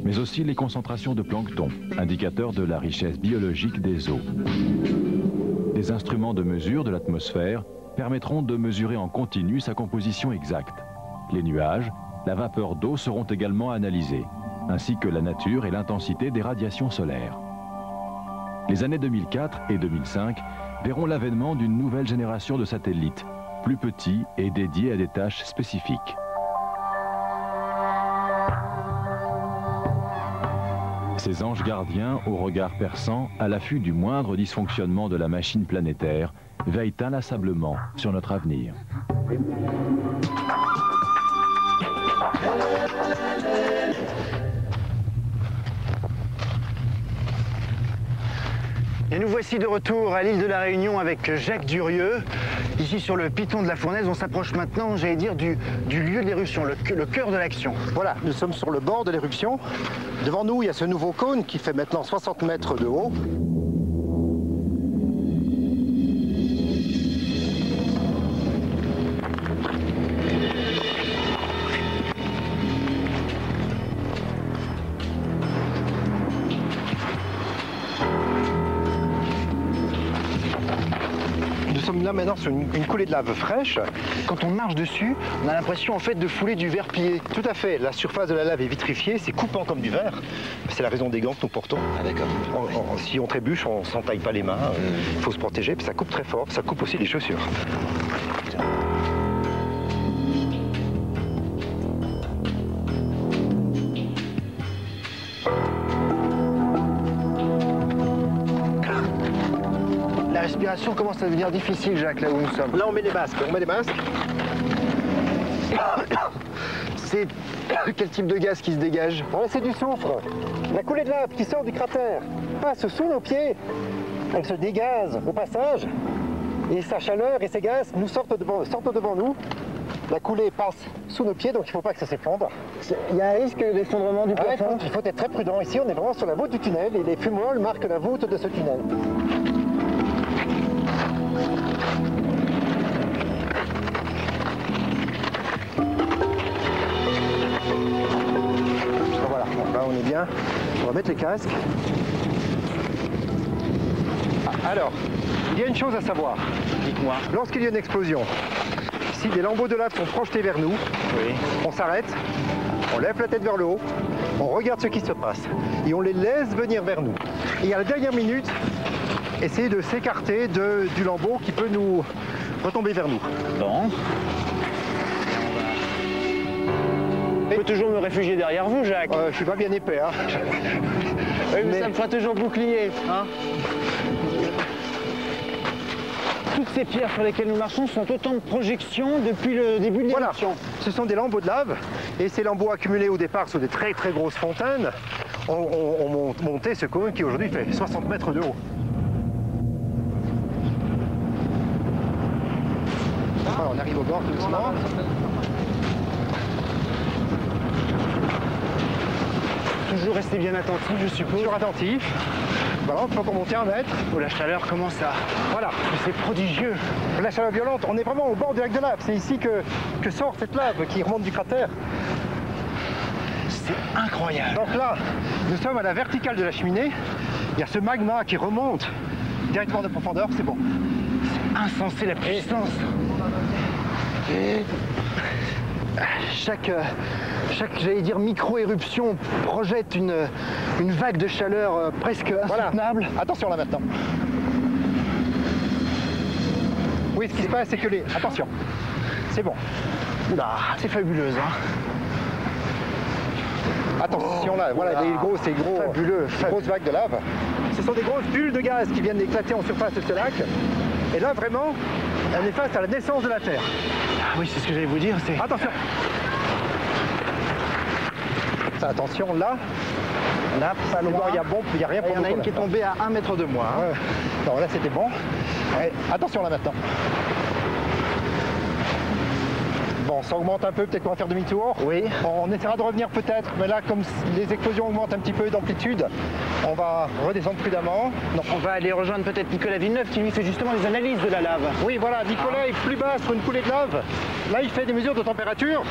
mais aussi les concentrations de plancton, indicateurs de la richesse biologique des eaux. Des instruments de mesure de l'atmosphère permettront de mesurer en continu sa composition exacte. Les nuages, la vapeur d'eau seront également analysés, ainsi que la nature et l'intensité des radiations solaires. Les années 2004 et 2005 verront l'avènement d'une nouvelle génération de satellites, plus petits et dédiés à des tâches spécifiques. Ces anges gardiens, au regard perçant, à l'affût du moindre dysfonctionnement de la machine planétaire, veillent inlassablement sur notre avenir. Et nous voici de retour à l'île de la Réunion avec Jacques Durieux. Ici sur le piton de la Fournaise, on s'approche maintenant, j'allais dire, du lieu de l'éruption, le cœur de l'action. Voilà, nous sommes sur le bord de l'éruption. Devant nous, il y a ce nouveau cône qui fait maintenant 60 mètres de haut. Nous sommes là maintenant sur une coulée de lave fraîche. Quand on marche dessus, on a l'impression en fait de fouler du verre-pied. Tout à fait, la surface de la lave est vitrifiée, c'est coupant comme du verre. C'est la raison des gants que nous portons. Ah d'accord. Si on trébuche, on ne s'entaille pas les mains, il faut se protéger, puis ça coupe très fort, ça coupe aussi les chaussures. La respiration commence à devenir difficile, Jacques, là où nous sommes. Là, on met les masques, C'est quel type de gaz qui se dégage? Ouais, c'est du soufre. La coulée de lave qui sort du cratère passe sous nos pieds. Elle se dégaze au passage. Et sa chaleur et ses gaz nous sortent devant nous. La coulée passe sous nos pieds, donc il ne faut pas que ça s'effondre. Il y a un risque d'effondrement du plafond? Il faut être très prudent. Ici, on est vraiment sur la voûte du tunnel et les fumerolles marquent la voûte de ce tunnel. Voilà, là on est bien. On va mettre les casques. Alors, il y a une chose à savoir. Dites-moi. Lorsqu'il y a une explosion, si des lambeaux de lave sont projetés vers nous, on s'arrête, on lève la tête vers le haut, on regarde ce qui se passe et on les laisse venir vers nous. Et à la dernière minute, essayer de s'écarter du lambeau qui peut nous retomber vers nous. Bon. Je peux toujours me réfugier derrière vous, Jacques. Je suis pas bien épais, hein. Oui, mais ça me fera toujours bouclier, hein. Toutes ces pierres sur lesquelles nous marchons sont autant de projections depuis le début de l'éruption. Voilà, ce sont des lambeaux de lave et ces lambeaux accumulés au départ sur des très très grosses fontaines ont monté ce cône qui aujourd'hui fait 60 mètres de haut. Voilà, on arrive au bord tout doucement. Toujours rester bien attentif, je suppose. Toujours attentif. Voilà, on peut remonter 1 mètre. Oh, la chaleur commence à... Voilà. C'est prodigieux. La chaleur violente, on est vraiment au bord du lac de lave. C'est ici que sort cette lave qui remonte du cratère. C'est incroyable. Donc là, nous sommes à la verticale de la cheminée. Il y a ce magma qui remonte directement de profondeur, c'est bon. C'est insensé la puissance. Chaque j'allais dire, micro-éruption projette une vague de chaleur presque insoutenable. Voilà. Attention là maintenant. Oui, ce qui se passe, c'est que les... Attention, c'est bon. Oula, c'est fabuleuse, hein. Attention là, voilà, des grosses vagues de lave. Ce sont des grosses bulles de gaz qui viennent d'éclater en surface de ce lac. Et là, vraiment, on est face à la naissance de la Terre. Ah oui, c'est ce que j'allais vous dire, c'est... Attention. Attention, là, pas loin. Il n'y a rien pour nous. Il y en a une qui est tombée à 1 mètre de moi. Hein. Non, là, c'était bon. Ouais, attention là maintenant. Bon, ça augmente un peu, peut-être qu'on va faire demi-tour. Oui. On essaiera de revenir peut-être, mais là, comme les explosions augmentent un petit peu d'amplitude, on va redescendre prudemment. Non, on va aller rejoindre peut-être Nicolas Villeneuve qui lui fait justement les analyses de la lave. Oui, voilà, Nicolas est plus bas sur une coulée de lave. Là, il fait des mesures de température.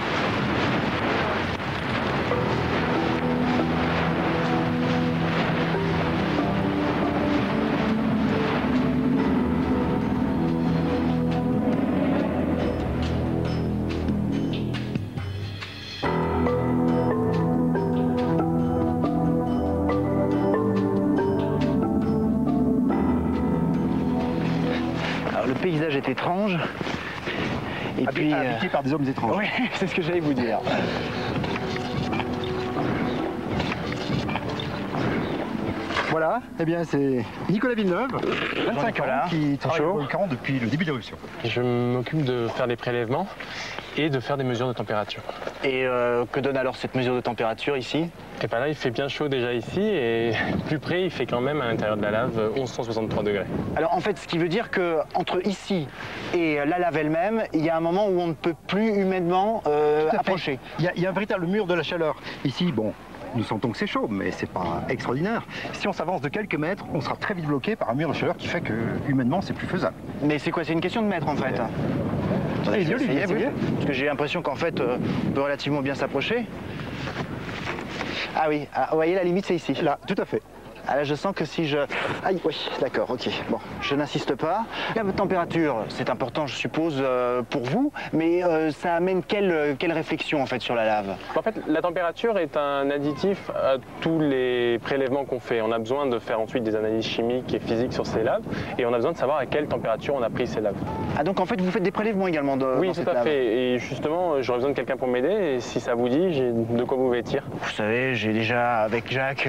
Le paysage est étrange. Et puis habité par des hommes étranges. Oui, c'est ce que j'allais vous dire. Voilà, eh bien c'est Nicolas Villeneuve, 25 ans, qui travaille au volcan depuis le début de l'éruption. Je m'occupe de faire des prélèvements et de faire des mesures de température. Et que donne alors cette mesure de température ici? Et bien là, il fait bien chaud déjà ici et plus près, il fait quand même à l'intérieur de la lave 1163 degrés. Alors en fait, ce qui veut dire qu'entre ici et la lave elle-même, il y a un moment où on ne peut plus humainement approcher. Il y a un véritable mur de la chaleur. Ici, bon, nous sentons que c'est chaud, mais c'est pas extraordinaire. Si on s'avance de quelques mètres, on sera très vite bloqué par un mur de chaleur qui fait que humainement, c'est plus faisable. Mais c'est quoi? C'est une question de mètres en fait. Attendez, je vais essayer, parce que j'ai l'impression qu'en fait, on peut relativement bien s'approcher. Ah oui, vous voyez, la limite, c'est ici. Là, tout à fait. Ah là, je sens que si je... Aïe, oui, d'accord, ok. Bon, je n'insiste pas. La température, c'est important, je suppose, pour vous, mais ça amène quelle réflexion, en fait, sur la lave? En fait, la température est un additif à tous les prélèvements qu'on fait. On a besoin de faire ensuite des analyses chimiques et physiques sur ces laves, et on a besoin de savoir à quelle température on a pris ces laves. Ah, donc en fait, vous faites des prélèvements également dans cette lave? Oui, tout à fait. Et justement, j'aurais besoin de quelqu'un pour m'aider, et si ça vous dit, j'ai de quoi vous vêtir. Vous savez, j'ai déjà, avec Jacques,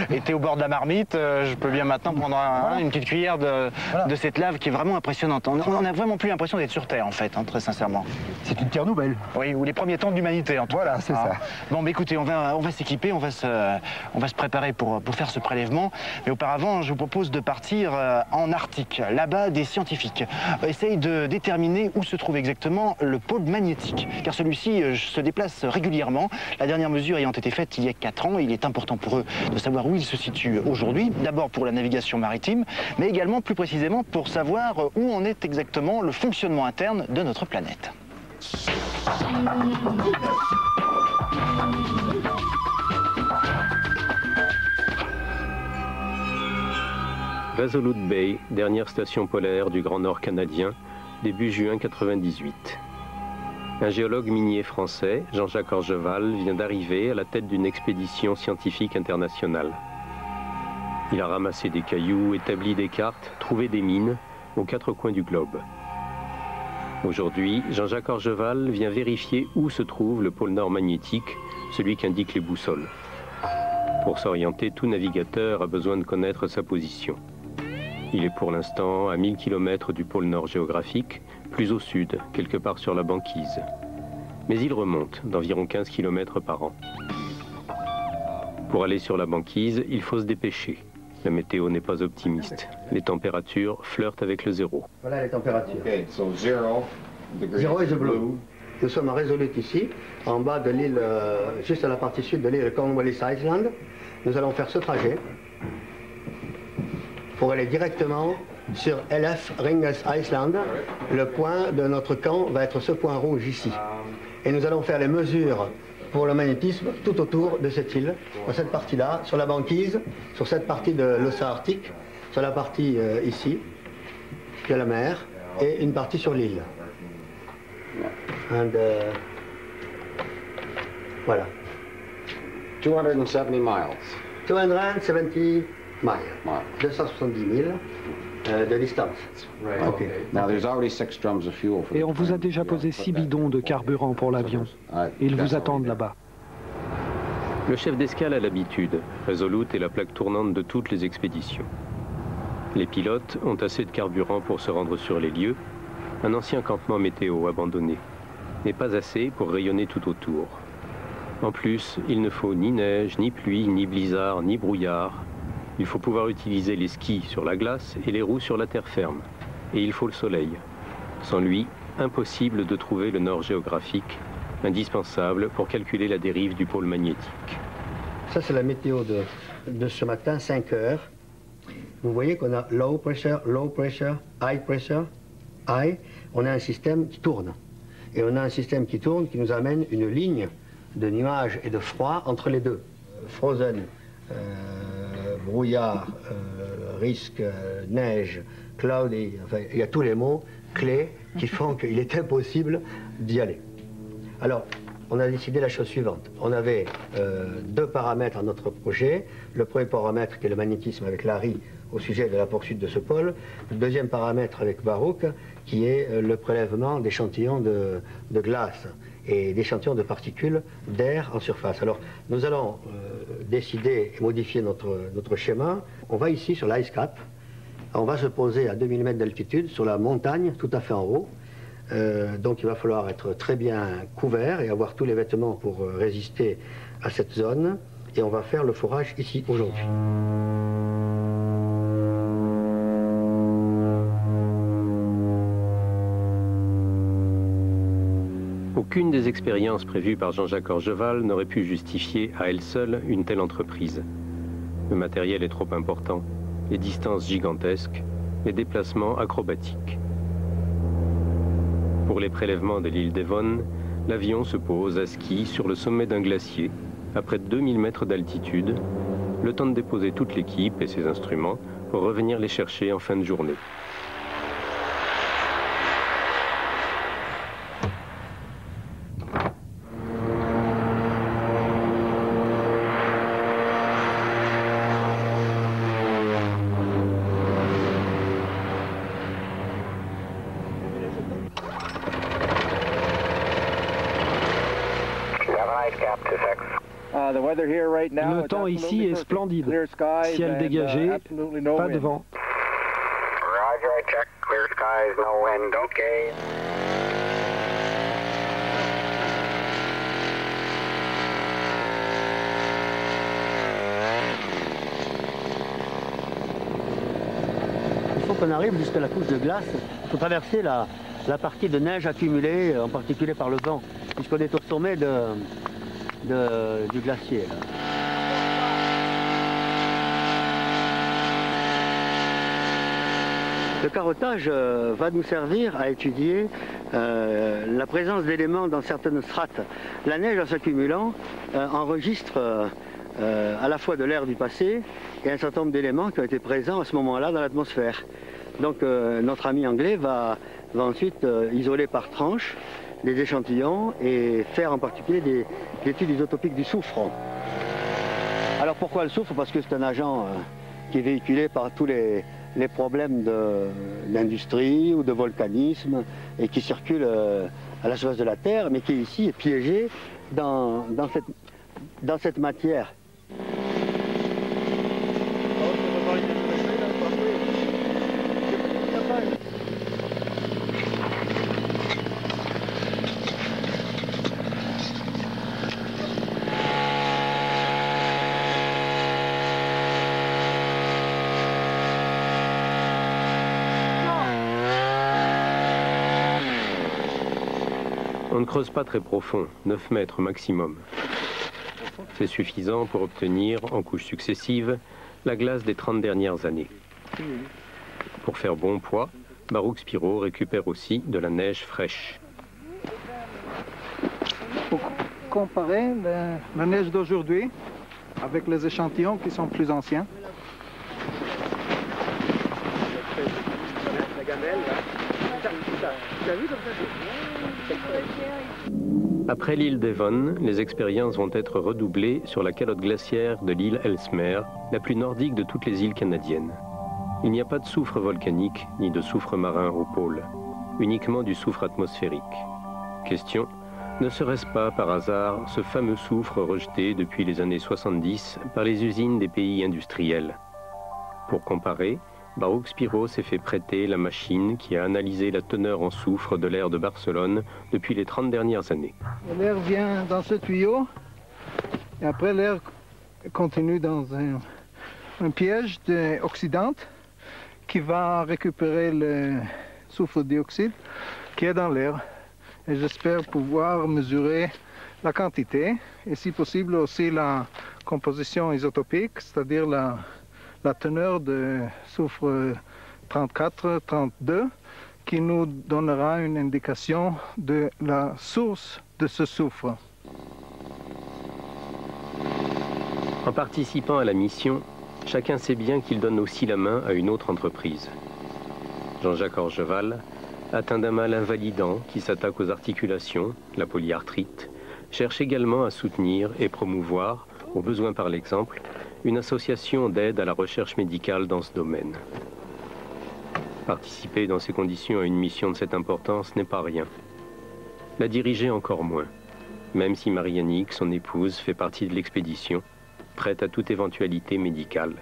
été au bord de la marmite. Je peux bien maintenant prendre une petite cuillère de cette lave qui est vraiment impressionnante. On n'a vraiment plus l'impression d'être sur Terre, en fait, hein, très sincèrement. C'est une terre nouvelle. Oui, ou les premiers temps de l'humanité, en tout cas. Voilà, c'est ça. Bon, mais écoutez, on va s'équiper, on va se préparer pour faire ce prélèvement. Mais auparavant, je vous propose de partir en Arctique. Là-bas, des scientifiques essayent de déterminer où se trouve exactement le pôle magnétique, car celui-ci se déplace régulièrement. La dernière mesure ayant été faite il y a 4 ans, il est important pour eux de savoir où il se situe aujourd'hui. D'abord pour la navigation maritime, mais également plus précisément pour savoir où en est exactement le fonctionnement interne de notre planète. Resolute Bay, dernière station polaire du Grand Nord canadien, début juin 98. Un géologue minier français, Jean-Jacques Orgeval, vient d'arriver à la tête d'une expédition scientifique internationale. Il a ramassé des cailloux, établi des cartes, trouvé des mines aux 4 coins du globe. Aujourd'hui, Jean-Jacques Orgeval vient vérifier où se trouve le pôle nord magnétique, celui qu'indiquent les boussoles. Pour s'orienter, tout navigateur a besoin de connaître sa position. Il est pour l'instant à 1000 km du pôle nord géographique, plus au sud, quelque part sur la banquise. Mais il remonte d'environ 15 km par an. Pour aller sur la banquise, il faut se dépêcher. La météo n'est pas optimiste. Les températures flirtent avec le zéro. Voilà les températures. Zéro est le bleu. Nous sommes à Resolute ici, en bas de l'île, juste à la partie sud de l'île Cornwallis Island. Nous allons faire ce trajet pour aller directement sur LF Ringes Island. Le point de notre camp va être ce point rouge ici. Et nous allons faire les mesures pour le magnétisme tout autour de cette île, dans cette partie-là, sur la banquise, sur cette partie de l'océan Arctique, sur la partie ici, de la mer, et une partie sur l'île. Voilà. 270 miles. 270 miles. 270 000. de distance. Okay. Et on vous a déjà posé 6 bidons de carburant pour l'avion. Ils vous attendent là-bas. Le chef d'escale a l'habitude. Resolute est la plaque tournante de toutes les expéditions. Les pilotes ont assez de carburant pour se rendre sur les lieux, un ancien campement météo abandonné, mais pas assez pour rayonner tout autour. En plus, il ne faut ni neige, ni pluie, ni blizzard, ni brouillard. Il faut pouvoir utiliser les skis sur la glace et les roues sur la terre ferme. Et il faut le soleil. Sans lui, impossible de trouver le nord géographique, indispensable pour calculer la dérive du pôle magnétique. Ça, c'est la météo de ce matin, 5 heures. Vous voyez qu'on a low pressure, high pressure, high. On a un système qui tourne. Et on a un système qui tourne qui nous amène une ligne de nuages et de froid entre les deux. Frozen, brouillard, risque, neige, cloudy, enfin, il y a tous les mots clés qui font qu'il est impossible d'y aller. Alors, on a décidé la chose suivante. On avait 2 paramètres à notre projet. Le premier paramètre qui est le magnétisme avec Larry au sujet de la poursuite de ce pôle. Le deuxième paramètre avec Baruch qui est le prélèvement d'échantillons de glace et d'échantillons de particules d'air en surface. Alors nous allons décider et modifier notre schéma. On va ici sur l'ice cap. On va se poser à 2000 mètres d'altitude sur la montagne tout à fait en haut. Donc il va falloir être très bien couvert et avoir tous les vêtements pour résister à cette zone. Et on va faire le forage ici aujourd'hui. Aucune des expériences prévues par Jean-Jacques Orgeval n'aurait pu justifier à elle seule une telle entreprise. Le matériel est trop important, les distances gigantesques, les déplacements acrobatiques. Pour les prélèvements de l'île Devon, l'avion se pose à ski sur le sommet d'un glacier, à près de 2000 mètres d'altitude, le temps de déposer toute l'équipe et ses instruments pour revenir les chercher en fin de journée. Le temps ici est splendide. Ciel dégagé, pas de vent. Il faut qu'on arrive jusqu'à la couche de glace. Il faut traverser la partie de neige accumulée, en particulier par le vent, puisqu'on est au sommet du glacier. Là. Le carottage va nous servir à étudier la présence d'éléments dans certaines strates. La neige en s'accumulant enregistre à la fois de l'air du passé et un certain nombre d'éléments qui ont été présents à ce moment-là dans l'atmosphère. Donc notre ami anglais va ensuite isoler par tranche des échantillons et faire en particulier des études isotopiques du soufre. Alors pourquoi le soufre? Parce que c'est un agent qui est véhiculé par tous les problèmes de l'industrie ou de volcanisme et qui circule à la surface de la Terre, mais qui ici est piégé dans cette matière. On ne creuse pas très profond, 9 mètres maximum. C'est suffisant pour obtenir, en couches successives, la glace des 30 dernières années. Pour faire bon poids, Baruch Spiro récupère aussi de la neige fraîche. Pour comparer la neige d'aujourd'hui avec les échantillons qui sont plus anciens. Après l'île Devon, les expériences vont être redoublées sur la calotte glaciaire de l'île Ellesmere, la plus nordique de toutes les îles canadiennes. Il n'y a pas de soufre volcanique ni de soufre marin au pôle, uniquement du soufre atmosphérique. Question, ne serait-ce pas par hasard ce fameux soufre rejeté depuis les années 70 par les usines des pays industriels? Pour comparer, Baruch Spiro s'est fait prêter la machine qui a analysé la teneur en soufre de l'air de Barcelone depuis les 30 dernières années. L'air vient dans ce tuyau et après l'air continue dans un piège oxydante qui va récupérer le soufre dioxyde qui est dans l'air. Et j'espère pouvoir mesurer la quantité et si possible aussi la composition isotopique, c'est-à-dire la teneur de soufre 34-32 qui nous donnera une indication de la source de ce soufre. En participant à la mission, chacun sait bien qu'il donne aussi la main à une autre entreprise. Jean-Jacques Orgeval, atteint d'un mal invalidant qui s'attaque aux articulations, la polyarthrite, cherche également à soutenir et promouvoir, au besoin par l'exemple, une association d'aide à la recherche médicale dans ce domaine. Participer dans ces conditions à une mission de cette importance n'est pas rien. La diriger encore moins, même si Marie-Annick, son épouse, fait partie de l'expédition, prête à toute éventualité médicale.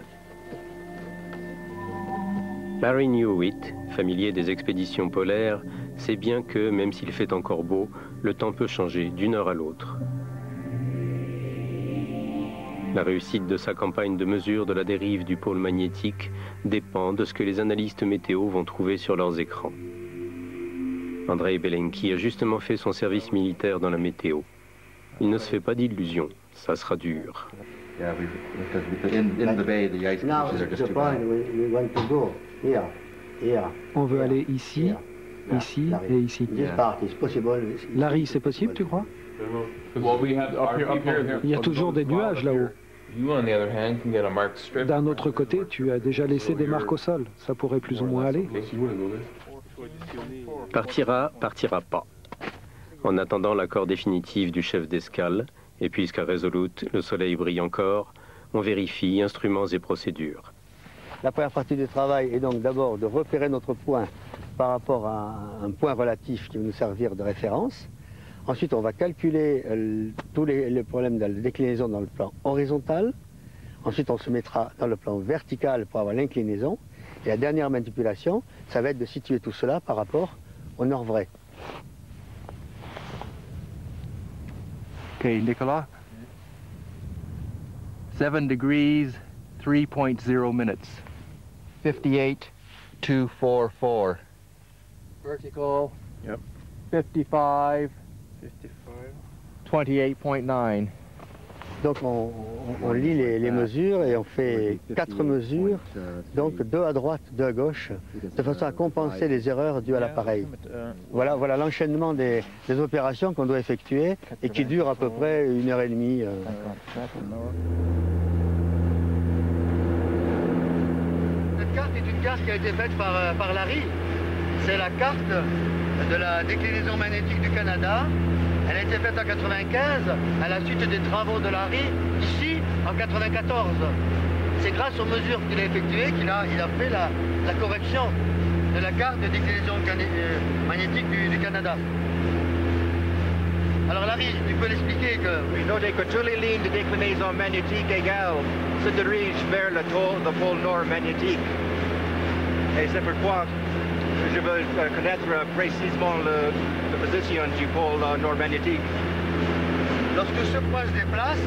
Larry Newitt, familier des expéditions polaires, sait bien que, même s'il fait encore beau, le temps peut changer d'une heure à l'autre. La réussite de sa campagne de mesure de la dérive du pôle magnétique dépend de ce que les analystes météo vont trouver sur leurs écrans. Andrei Belenki a justement fait son service militaire dans la météo. Il ne se fait pas d'illusions, ça sera dur. On veut aller ici, ici et ici. Larry, c'est possible, tu crois? Il y a toujours des nuages là-haut. D'un autre côté, tu as déjà laissé des marques au sol. Ça pourrait plus ou moins aller. Partira, partira pas. En attendant l'accord définitif du chef d'escale, et puisqu'à Resolute, le soleil brille encore, on vérifie instruments et procédures. La première partie du travail est donc d'abord de repérer notre point par rapport à un point relatif qui va nous servir de référence. Ensuite, on va calculer tous les problèmes de déclinaison dans le plan horizontal. Ensuite, on se mettra dans le plan vertical pour avoir l'inclinaison. Et la dernière manipulation, ça va être de situer tout cela par rapport au nord vrai. Ok, Nicolas. 7 degrees, 3.0 minutes. 58,244. Vertical. Yep. 55. 28.9. Donc on lit les mesures et on fait 4 mesures, donc 2 à droite, 2 à gauche, de façon à compenser les erreurs dues à l'appareil. Voilà l'enchaînement des opérations qu'on doit effectuer et qui durent à peu près 1h30. Cette carte est une carte qui a été faite par Larry. C'est la carte de la déclinaison magnétique du Canada. Elle a été faite en 95, à la suite des travaux de Larry, ici, en 94. C'est grâce aux mesures qu'il a effectuées qu'il a fait la correction de la carte de déclinaison magnétique du Canada. Alors Larry, tu peux l'expliquer que... Notez que toutes les lignes de déclinaison magnétique égales se dirigent vers le pôle nord magnétique. Et c'est pourquoi je veux connaître précisément la position du pôle nord magnétique. Lorsque ce point se déplace,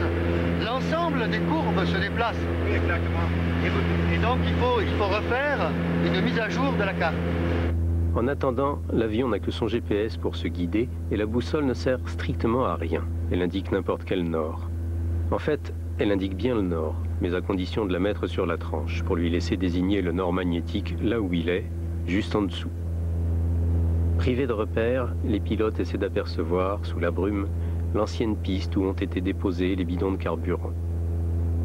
l'ensemble des courbes se déplace. Oui, exactement. Et donc il faut refaire une mise à jour de la carte. En attendant, l'avion n'a que son GPS pour se guider et la boussole ne sert strictement à rien. Elle indique n'importe quel nord. En fait, elle indique bien le nord, mais à condition de la mettre sur la tranche pour lui laisser désigner le nord magnétique là où il est, juste en dessous. Privés de repères, les pilotes essaient d'apercevoir, sous la brume, l'ancienne piste où ont été déposés les bidons de carburant.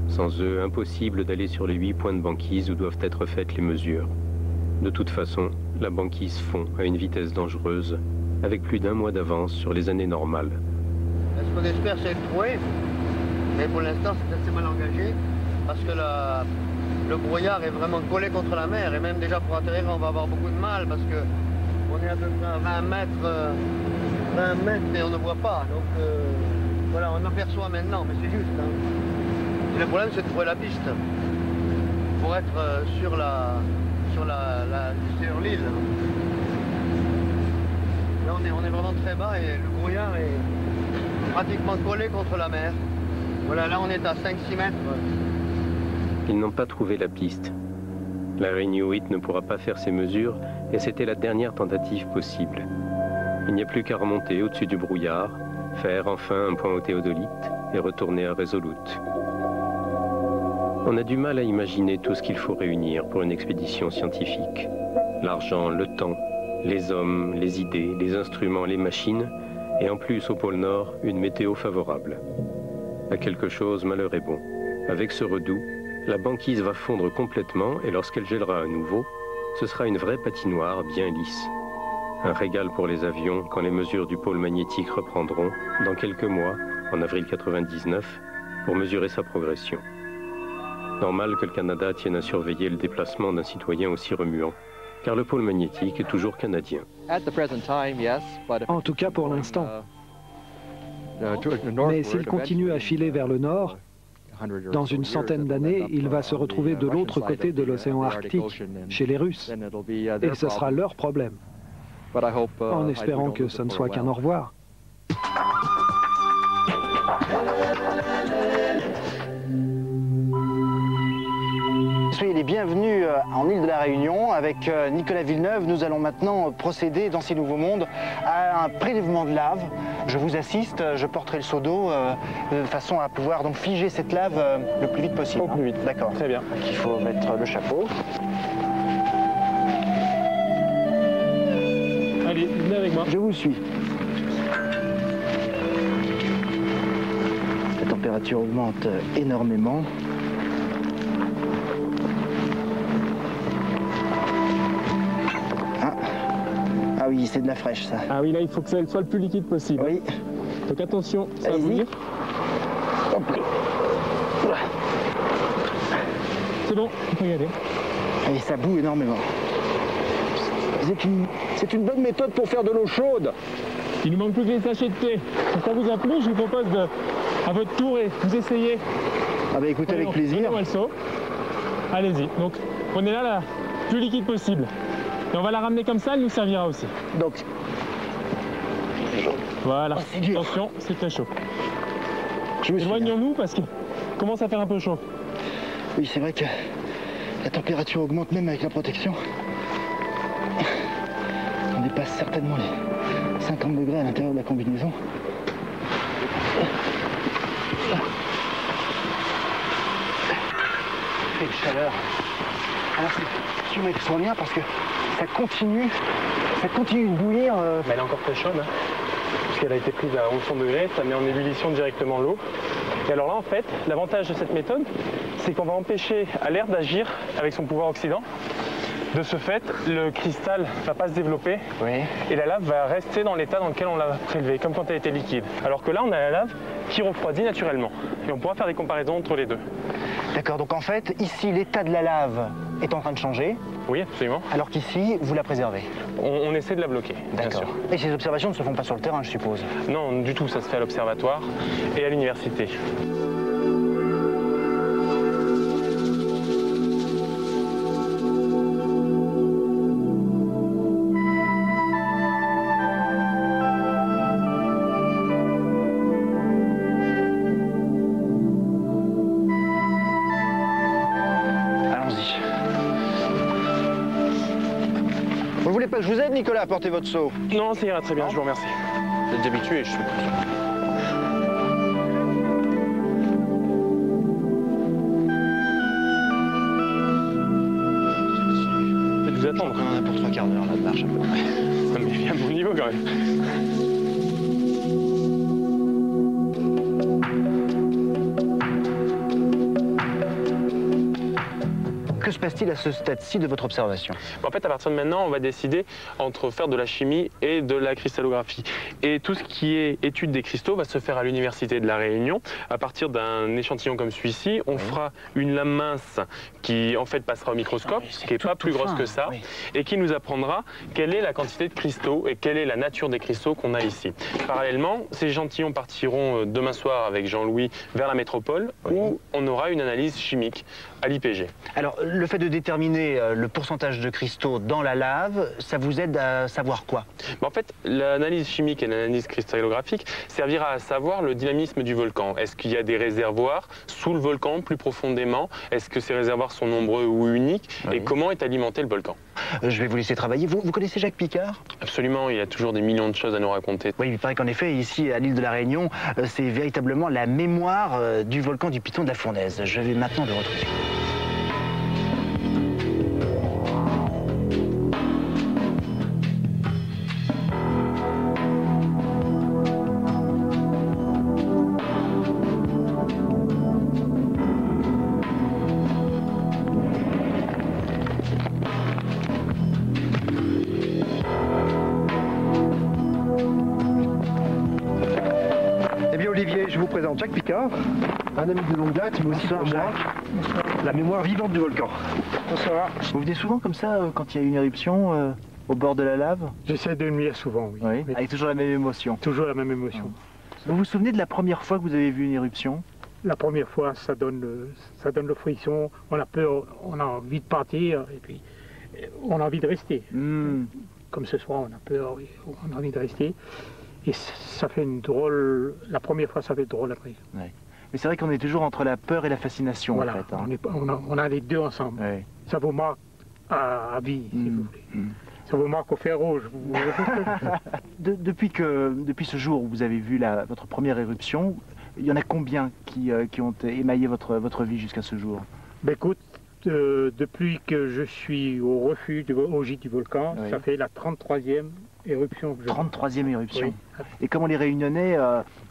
Sans eux, impossible d'aller sur les 8 points de banquise où doivent être faites les mesures. De toute façon, la banquise fond à une vitesse dangereuse, avec plus d'1 mois d'avance sur les années normales. Ce qu'on espère, c'est le trouver, mais pour l'instant, c'est assez mal engagé, parce que le brouillard est vraiment collé contre la mer. Et même déjà pour atterrir, on va avoir beaucoup de mal parce que on est à peu près à 20 mètres et on ne voit pas. Donc voilà, on aperçoit maintenant, mais c'est juste. Hein. Et le problème, c'est de trouver la piste pour être sur l'île. Là, on est vraiment très bas et le brouillard est pratiquement collé contre la mer. Voilà, là, on est à 5-6 mètres. Ils n'ont pas trouvé la piste. La Inuit ne pourra pas faire ces mesures et c'était la dernière tentative possible. Il n'y a plus qu'à remonter au-dessus du brouillard, faire enfin un point au théodolite et retourner à Resolute. On a du mal à imaginer tout ce qu'il faut réunir pour une expédition scientifique. L'argent, le temps, les hommes, les idées, les instruments, les machines, et en plus au pôle Nord, une météo favorable. À quelque chose, malheur est bon. Avec ce redout, la banquise va fondre complètement et lorsqu'elle gèlera à nouveau, ce sera une vraie patinoire bien lisse. Un régal pour les avions quand les mesures du pôle magnétique reprendront, dans quelques mois, en avril 99, pour mesurer sa progression. Normal que le Canada tienne à surveiller le déplacement d'un citoyen aussi remuant, car le pôle magnétique est toujours canadien. En tout cas pour l'instant. Mais s'il continue à filer vers le nord, dans une centaine d'années, il va se retrouver de l'autre côté de l'océan Arctique, chez les Russes. Et ce sera leur problème. En espérant que ce ne soit qu'un au revoir. Soyez les bienvenus en île de la Réunion. Avec Nicolas Villeneuve, nous allons maintenant procéder dans ces nouveaux mondes à un prélèvement de lave. Je vous assiste, je porterai le seau d'eau de façon à pouvoir donc figer cette lave le plus vite possible. Au plus vite. D'accord. Très bien. Donc, il faut mettre le chapeau. Allez, venez avec moi. Je vous suis. La température augmente énormément. Ah oui, c'est de la fraîche, ça. Ah oui, là, il faut que ça soit le plus liquide possible. Oui. Donc attention, ça va bouillir. C'est bon, on peut y aller. Et ça boue énormément. C'est une bonne méthode pour faire de l'eau chaude. Il nous manque plus que les sachets de thé. Si ça vous a plu, je vous propose de, à votre tour, et vous essayez. Ah bah écoutez, avec plaisir. Allez-y. Donc, prenez là la plus liquide possible. Et on va la ramener comme ça, elle nous servira aussi. Donc, voilà. Attention, c'est très chaud. Éloignons-nous parce qu'il commence à faire un peu chaud. Oui, c'est vrai que la température augmente même avec la protection. On dépasse certainement les 50 degrés à l'intérieur de la combinaison. Et de chaleur. Alors c'est sûrement extraordinaire parce que ça continue de bouillir. Mais elle est encore très chaude, hein, parce qu'elle a été prise à 1100 degrés, ça met en ébullition directement l'eau. Et alors là, en fait, l'avantage de cette méthode, c'est qu'on va empêcher à l'air d'agir avec son pouvoir oxydant. De ce fait, le cristal ne va pas se développer et la lave va rester dans l'état dans lequel on l'a prélevé, comme quand elle était liquide. Alors que là, on a la lave qui refroidit naturellement. Et on pourra faire des comparaisons entre les deux. D'accord, donc en fait, ici, l'état de la lave est en train de changer. Oui, absolument. Alors qu'ici, vous la préservez. On essaie de la bloquer, bien sûr. Et ces observations ne se font pas sur le terrain, je suppose? Non, du tout, ça se fait à l'observatoire et à l'université. Je vous aide, Nicolas, à porter votre seau. Non, ça ira très bien, je vous remercie. Vous êtes habitué, je suis confiant. Faites vous attendre. On en a pour 3 quarts d'heure là de marche à peu près. Ça me met bien à bon niveau quand même. Que se passe-t-il à ce stade-ci de votre observation? En fait, à partir de maintenant, on va décider entre faire de la chimie et de la cristallographie. Et tout ce qui est étude des cristaux va se faire à l'Université de La Réunion. À partir d'un échantillon comme celui-ci, on fera une lame mince qui en fait passera au microscope, qui n'est pas plus grosse que ça, et qui nous apprendra quelle est la quantité de cristaux et quelle est la nature des cristaux qu'on a ici. Parallèlement, ces échantillons partiront demain soir avec Jean-Louis vers la métropole où on aura une analyse chimique à l'IPG. Alors, le fait de déterminer le pourcentage de cristaux dans la lave, ça vous aide à savoir quoi? En fait, l'analyse chimique et l'analyse cristallographique servira à savoir le dynamisme du volcan. Est-ce qu'il y a des réservoirs sous le volcan plus profondément? Est-ce que ces réservoirs sont nombreux ou uniques? Et comment est alimenté le volcan? Je vais vous laisser travailler. Vous connaissez Jacques Picard? Absolument, il y a toujours des millions de choses à nous raconter. Oui, il paraît qu'en effet, ici, à l'île de la Réunion, c'est véritablement la mémoire du volcan du Piton de la Fournaise. Je vais maintenant le retrouver. Je vous présente Jacques Picard, un ami de longue date, mais aussi pour moi, la mémoire vivante du volcan. Bonsoir. Vous venez souvent comme ça quand il y a une éruption au bord de la lave? J'essaie de venir souvent, oui. Avec toujours la même émotion? Toujours la même émotion. Vous vous souvenez de la première fois que vous avez vu une éruption? La première fois, ça donne le frisson, on a peur, on a envie de partir, et puis on a envie de rester. Comme ce soir, on a peur, on a envie de rester. Et ça fait une drôle... La première fois, ça fait drôle après. Mais c'est vrai qu'on est toujours entre la peur et la fascination, voilà, en fait. On a les deux ensemble. Ça vous marque à vie, si vous voulez. Ça vous marque au fer rouge. Depuis ce jour où vous avez vu votre première éruption, il y en a combien qui ont émaillé votre vie jusqu'à ce jour? Écoute, depuis que je suis au refuge, au gîte du volcan, ça fait la 33e éruption. 33e éruption. Oui. Et comment les Réunionnais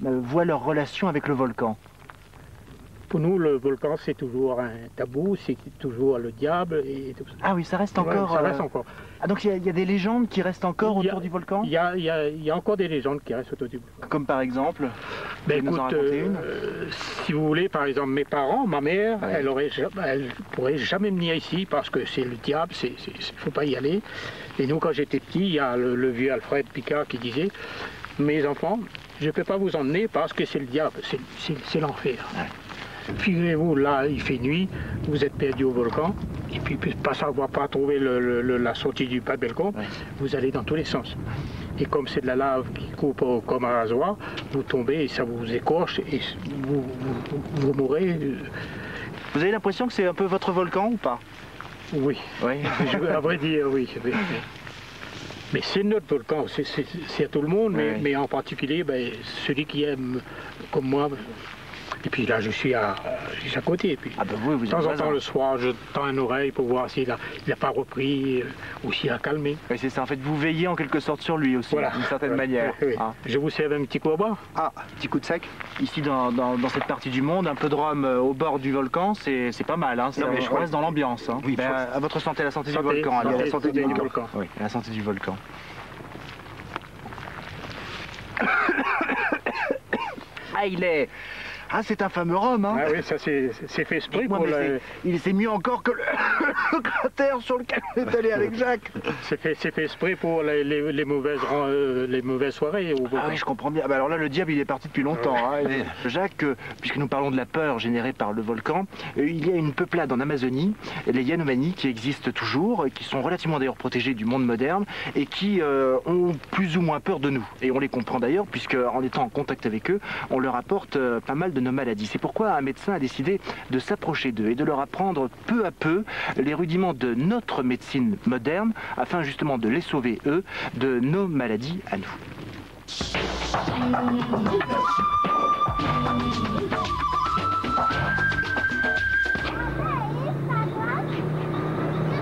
voient leur relation avec le volcan? Pour nous, le volcan, c'est toujours un tabou, c'est toujours le diable et tout ça. Ah oui, ça reste encore... ça reste encore. Ah donc il y a des légendes qui restent encore autour du volcan? Il y a encore des légendes qui restent autour du volcan. Comme par exemple? Écoute, si vous voulez, par exemple, mes parents, ma mère, elle pourrait jamais venir ici parce que c'est le diable, il ne faut pas y aller. Et nous, quand j'étais petit, il y a le vieux Alfred Picard qui disait, mes enfants, je ne peux pas vous emmener parce que c'est le diable, c'est l'enfer. Figurez-vous, là, il fait nuit, vous êtes perdu au volcan, et puis pas savoir pas trouver la sortie du pas de balcon, vous allez dans tous les sens. Et comme c'est de la lave qui coupe comme un rasoir, vous tombez et ça vous écorche et vous mourrez. Vous avez l'impression que c'est un peu votre volcan ou pas? Oui, à vrai dire, oui. Mais c'est notre volcan, c'est à tout le monde, mais en particulier, celui qui aime comme moi. Et puis là, je suis à côté. Et puis, de temps en temps, le soir, je tends une oreille pour voir s'il n'a pas repris ou s'il a calmé. Oui, c'est ça. En fait, vous veillez en quelque sorte sur lui aussi, d'une certaine manière. Oui. Je vous sers un petit coup à boire. Ah, petit coup de sec. Ici, dans cette partie du monde, un peu de rhum au bord du volcan, c'est pas mal. Je reste dans l'ambiance. Oui, à votre santé, la santé du volcan. La santé du volcan. Oui, la santé du volcan. Ah, il est... Ah, c'est un fameux rhum, hein? Ah oui, ça c'est fait exprès pour c'est mieux encore que le cratère sur lequel on est allé avec Jacques. C'est fait exprès pour les mauvaises soirées. Ah oui, je comprends bien. Alors là, le diable, il est parti depuis longtemps. Jacques, puisque nous parlons de la peur générée par le volcan, il y a une peuplade en Amazonie, les Yanomami, qui existent toujours, qui sont relativement d'ailleurs protégés du monde moderne, et qui ont plus ou moins peur de nous. Et on les comprend d'ailleurs, puisque en étant en contact avec eux, on leur apporte pas mal de nos maladies. C'est pourquoi un médecin a décidé de s'approcher d'eux et de leur apprendre peu à peu les rudiments de notre médecine moderne, afin justement de les sauver, eux, de nos maladies à nous.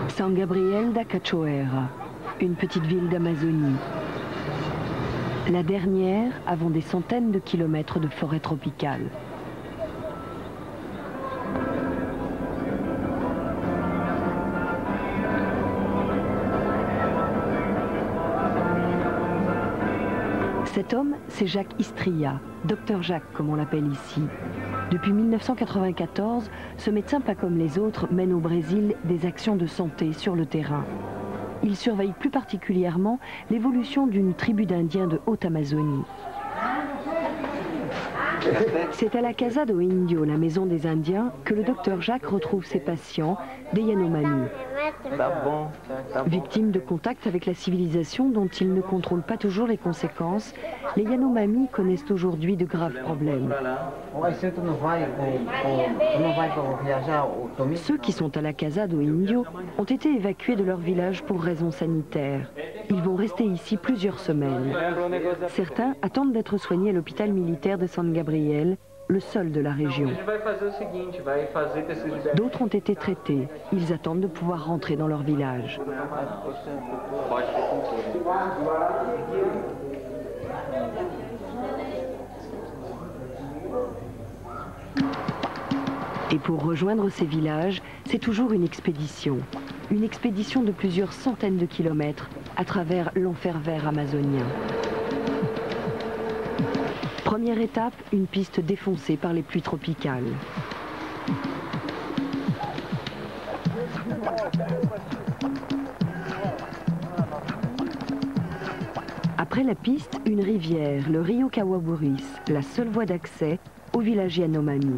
San Gabriel da Cachoeira, une petite ville d'Amazonie. La dernière avant des centaines de kilomètres de forêt tropicale. c'est Jacques Istria, docteur Jacques comme on l'appelle ici. Depuis 1994, ce médecin pas comme les autres mène au Brésil des actions de santé sur le terrain. Il surveille plus particulièrement l'évolution d'une tribu d'Indiens de Haute-Amazonie. C'est à la Casa do Índio, la maison des Indiens, que le docteur Jacques retrouve ses patients, des Yanomami. Victimes de contact avec la civilisation dont ils ne contrôlent pas toujours les conséquences, les Yanomami connaissent aujourd'hui de graves problèmes. Ceux qui sont à la Casa do Índio ont été évacués de leur village pour raisons sanitaires. Ils vont rester ici plusieurs semaines. Certains attendent d'être soignés à l'hôpital militaire de San Gabriel, le seul de la région. D'autres ont été traités. Ils attendent de pouvoir rentrer dans leur village. Et pour rejoindre ces villages, c'est toujours une expédition. Une expédition de plusieurs centaines de kilomètres à travers l'enfer vert amazonien. Première étape, une piste défoncée par les pluies tropicales. Après la piste, une rivière, le Rio Kawaburis, la seule voie d'accès au village Yanomami.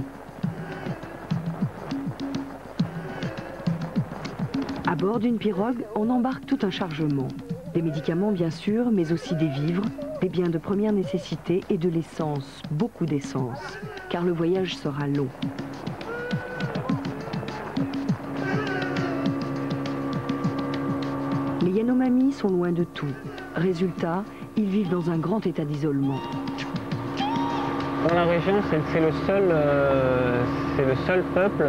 À bord d'une pirogue, on embarque tout un chargement. Des médicaments bien sûr, mais aussi des vivres, des biens de première nécessité et de l'essence, beaucoup d'essence, car le voyage sera long. Les Yanomami sont loin de tout. Résultat, ils vivent dans un grand état d'isolement. Dans la région, c'est le seul peuple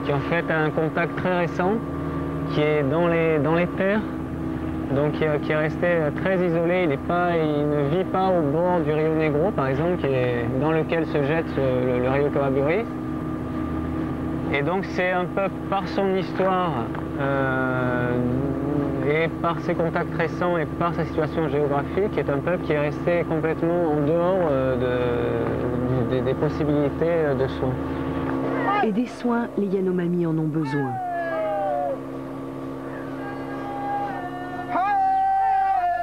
qui en fait a un contact très récent, qui est dans les terres, donc qui est resté très isolé. Il ne vit pas au bord du Rio Negro, par exemple, dans lequel se jette le Rio Kawaburis. Et donc c'est un peuple, par son histoire et par ses contacts récents et par sa situation géographique, est un peuple qui est resté complètement en dehors des possibilités de soins. Et des soins, les Yanomami en ont besoin.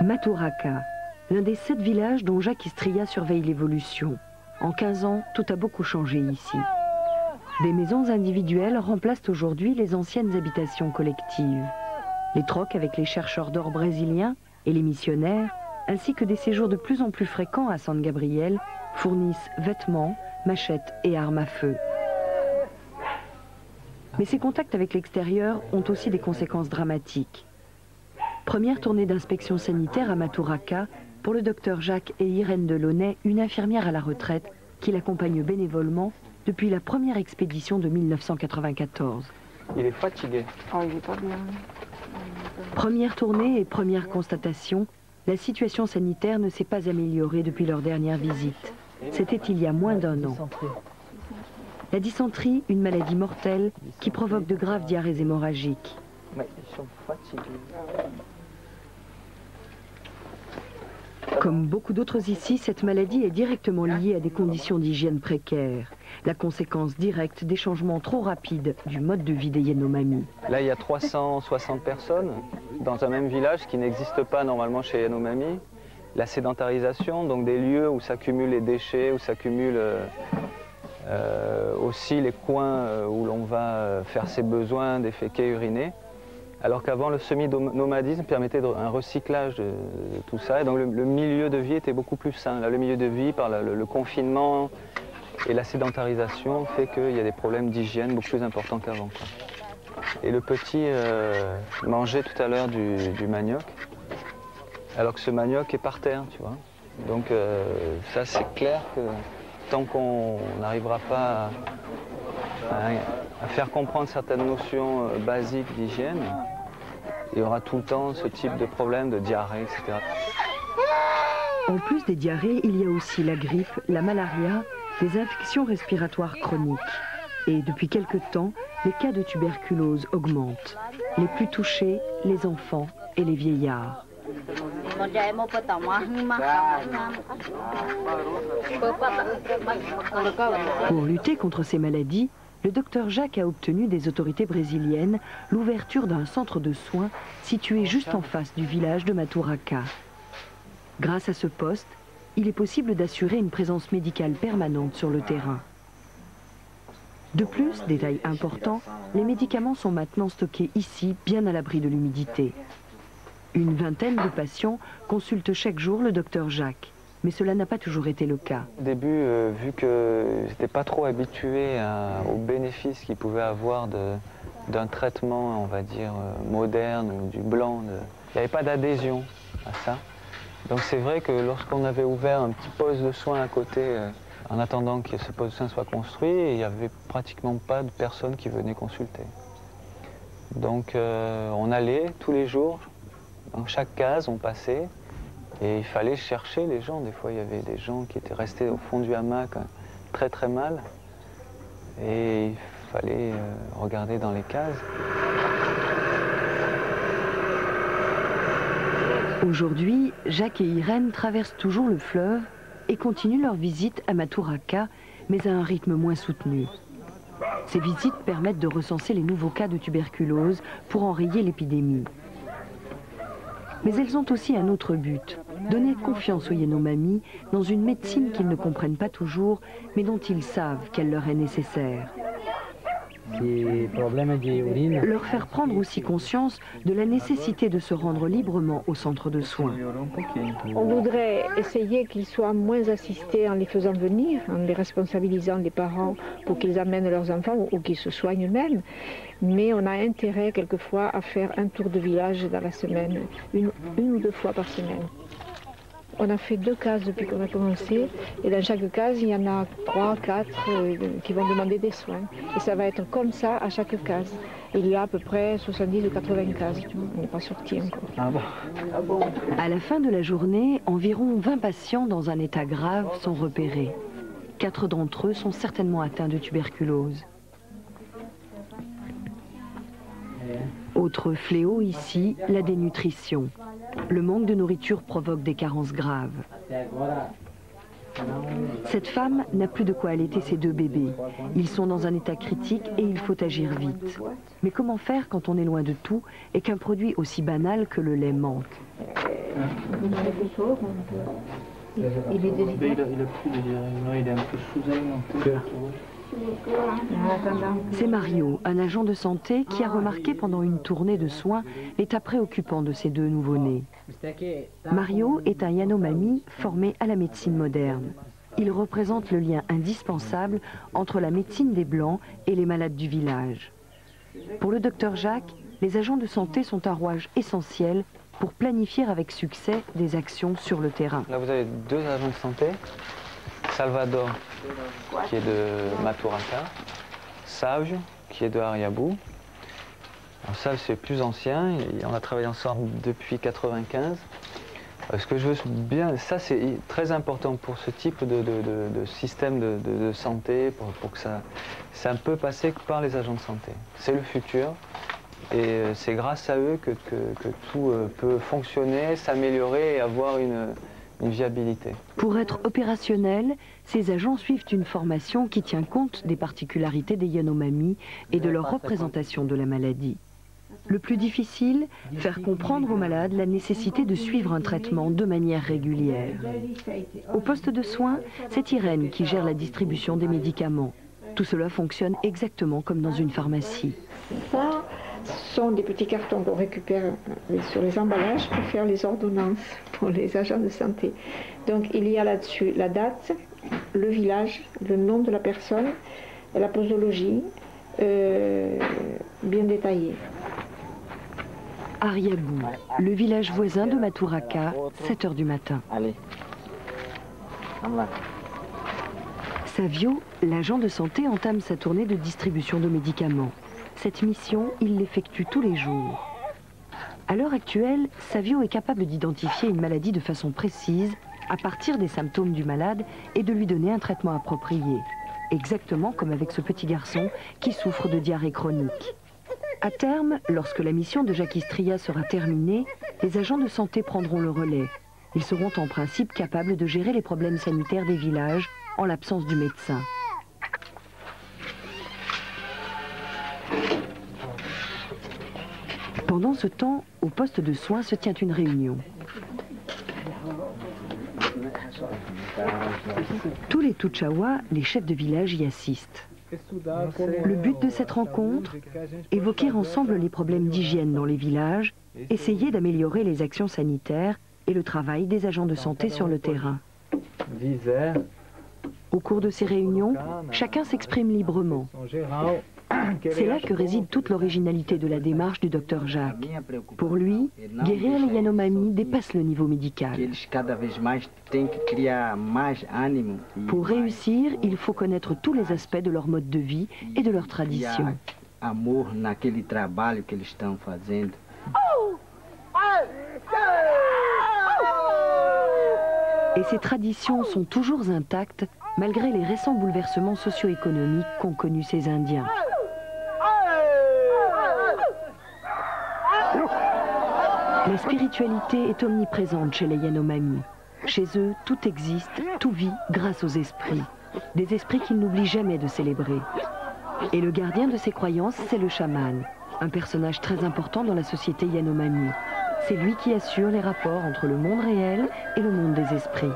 Maturaka, l'un des 7 villages dont Jacques Istria surveille l'évolution. En 15 ans, tout a beaucoup changé ici. Des maisons individuelles remplacent aujourd'hui les anciennes habitations collectives. Les trocs avec les chercheurs d'or brésiliens et les missionnaires, ainsi que des séjours de plus en plus fréquents à San Gabriel, fournissent vêtements, machettes et armes à feu. Mais ces contacts avec l'extérieur ont aussi des conséquences dramatiques. Première tournée d'inspection sanitaire à Maturaka pour le docteur Jacques et Irène Delaunay, une infirmière à la retraite qui l'accompagne bénévolement depuis la première expédition de 1994. Il est fatigué. Oh, il est pas bien. Première tournée et première constatation, la situation sanitaire ne s'est pas améliorée depuis leur dernière visite. C'était il y a moins d'1 an. La dysenterie, une maladie mortelle qui provoque de graves diarrhées hémorragiques. Mais ils sont fatigués. Comme beaucoup d'autres ici, cette maladie est directement liée à des conditions d'hygiène précaires. La conséquence directe des changements trop rapides du mode de vie des Yanomami. Là, il y a 360 personnes dans un même village, ce qui n'existe pas normalement chez Yanomami. La sédentarisation, donc des lieux où s'accumulent les déchets, où s'accumulent aussi les coins où l'on va faire ses besoins, déféquer, uriner. Alors qu'avant, le semi-nomadisme permettait un recyclage de tout ça. Et donc le milieu de vie était beaucoup plus sain. Là, le milieu de vie, par le confinement et la sédentarisation, fait qu'il y a des problèmes d'hygiène beaucoup plus importants qu'avant. Et le petit mangeait tout à l'heure du manioc, alors que ce manioc est par terre, tu vois. Donc ça, c'est clair que tant qu'on n'arrivera pas à faire comprendre certaines notions basiques d'hygiène, il y aura tout le temps ce type de problème de diarrhée, etc. En plus des diarrhées, il y a aussi la grippe, la malaria, les infections respiratoires chroniques. Et depuis quelque temps, les cas de tuberculose augmentent. Les plus touchés, les enfants et les vieillards. Pour lutter contre ces maladies, le docteur Jacques a obtenu des autorités brésiliennes l'ouverture d'un centre de soins situé juste en face du village de Maturacá. Grâce à ce poste, il est possible d'assurer une présence médicale permanente sur le terrain. De plus, détail important, les médicaments sont maintenant stockés ici, bien à l'abri de l'humidité. Une vingtaine de patients consultent chaque jour le docteur Jacques, mais cela n'a pas toujours été le cas. Au début, vu que je n'étais pas trop habitué aux bénéfices qu'il pouvait avoir d'un traitement, on va dire, moderne ou du blanc, il n'y avait pas d'adhésion à ça. Donc c'est vrai que lorsqu'on avait ouvert un petit poste de soins à côté, en attendant que ce poste de soins soit construit, il n'y avait pratiquement pas de personnes qui venaient consulter. Donc on allait tous les jours, dans chaque case on passait, et il fallait chercher les gens. Des fois il y avait des gens qui étaient restés au fond du hamac très très mal, et il fallait regarder dans les cases. Aujourd'hui, Jacques et Irène traversent toujours le fleuve et continuent leur visite à Maturacá, mais à un rythme moins soutenu. Ces visites permettent de recenser les nouveaux cas de tuberculose pour enrayer l'épidémie. Mais elles ont aussi un autre but, donner confiance aux Yanomami dans une médecine qu'ils ne comprennent pas toujours, mais dont ils savent qu'elle leur est nécessaire. Leur faire prendre aussi conscience de la nécessité de se rendre librement au centre de soins. On voudrait essayer qu'ils soient moins assistés en les faisant venir, en les responsabilisant les parents pour qu'ils amènent leurs enfants ou qu'ils se soignent eux-mêmes. Mais on a intérêt quelquefois à faire un tour de village dans la semaine, une ou deux fois par semaine. On a fait 2 cases depuis qu'on a commencé, et dans chaque case, il y en a 3, 4 qui vont demander des soins. Et ça va être comme ça à chaque case. Il y a à peu près 70 ou 80 cases, on n'est pas sorti encore. Ah bon. À la fin de la journée, environ 20 patients dans un état grave sont repérés. 4 d'entre eux sont certainement atteints de tuberculose. Autre fléau ici, la dénutrition. Le manque de nourriture provoque des carences graves. Cette femme n'a plus de quoi allaiter ses 2 bébés. Ils sont dans un état critique et il faut agir vite. Mais comment faire quand on est loin de tout et qu'un produit aussi banal que le lait manque? Il est délicat. Il est un peu sous-alimenté. C'est Mario, un agent de santé qui a remarqué pendant une tournée de soins l'état préoccupant de ces 2 nouveau-nés. Mario est un Yanomami formé à la médecine moderne. Il représente le lien indispensable entre la médecine des Blancs et les malades du village. Pour le docteur Jacques, les agents de santé sont un rouage essentiel pour planifier avec succès des actions sur le terrain. Là vous avez 2 agents de santé. Salvador, qui est de Maturacá, Savio, qui est de Ariabou. Alors Savio, c'est plus ancien, et on a travaillé ensemble depuis 1995. Ce que je veux bien, ça c'est très important pour ce type de système de santé, pour que ça peut passer par les agents de santé. C'est le futur, et c'est grâce à eux que tout peut fonctionner, s'améliorer et avoir une viabilité. Pour être opérationnels, ces agents suivent une formation qui tient compte des particularités des Yanomami et de leur représentation de la maladie. Le plus difficile, faire comprendre aux malades la nécessité de suivre un traitement de manière régulière. Au poste de soins, c'est Irène qui gère la distribution des médicaments. Tout cela fonctionne exactement comme dans une pharmacie. Ça, ce sont des petits cartons qu'on récupère sur les emballages pour faire les ordonnances pour les agents de santé. Donc il y a là-dessus la date, le village, le nom de la personne, la posologie, bien détaillée. Ariabou, le village voisin de Maturacá, 7 h du matin. Savio, l'agent de santé, entame sa tournée de distribution de médicaments. Cette mission, il l'effectue tous les jours. À l'heure actuelle, Savio est capable d'identifier une maladie de façon précise, à partir des symptômes du malade, et de lui donner un traitement approprié. Exactement comme avec ce petit garçon qui souffre de diarrhée chronique. À terme, lorsque la mission de Jacques Istria sera terminée, les agents de santé prendront le relais. Ils seront en principe capables de gérer les problèmes sanitaires des villages en l'absence du médecin. Pendant ce temps, au poste de soins se tient une réunion. Tous les Tuchawa, les chefs de village, y assistent. Le but de cette rencontre, évoquer ensemble les problèmes d'hygiène dans les villages, essayer d'améliorer les actions sanitaires et le travail des agents de santé sur le terrain. Au cours de ces réunions, chacun s'exprime librement. C'est là que réside toute l'originalité de la démarche du docteur Jacques. Pour lui, guérir les Yanomami dépasse le niveau médical. Pour réussir, il faut connaître tous les aspects de leur mode de vie et de leur tradition. Et ces traditions sont toujours intactes malgré les récents bouleversements socio-économiques qu'ont connus ces Indiens. La spiritualité est omniprésente chez les Yanomami. Chez eux, tout existe, tout vit grâce aux esprits. Des esprits qu'ils n'oublient jamais de célébrer. Et le gardien de ces croyances, c'est le chaman, un personnage très important dans la société Yanomami. C'est lui qui assure les rapports entre le monde réel et le monde des esprits.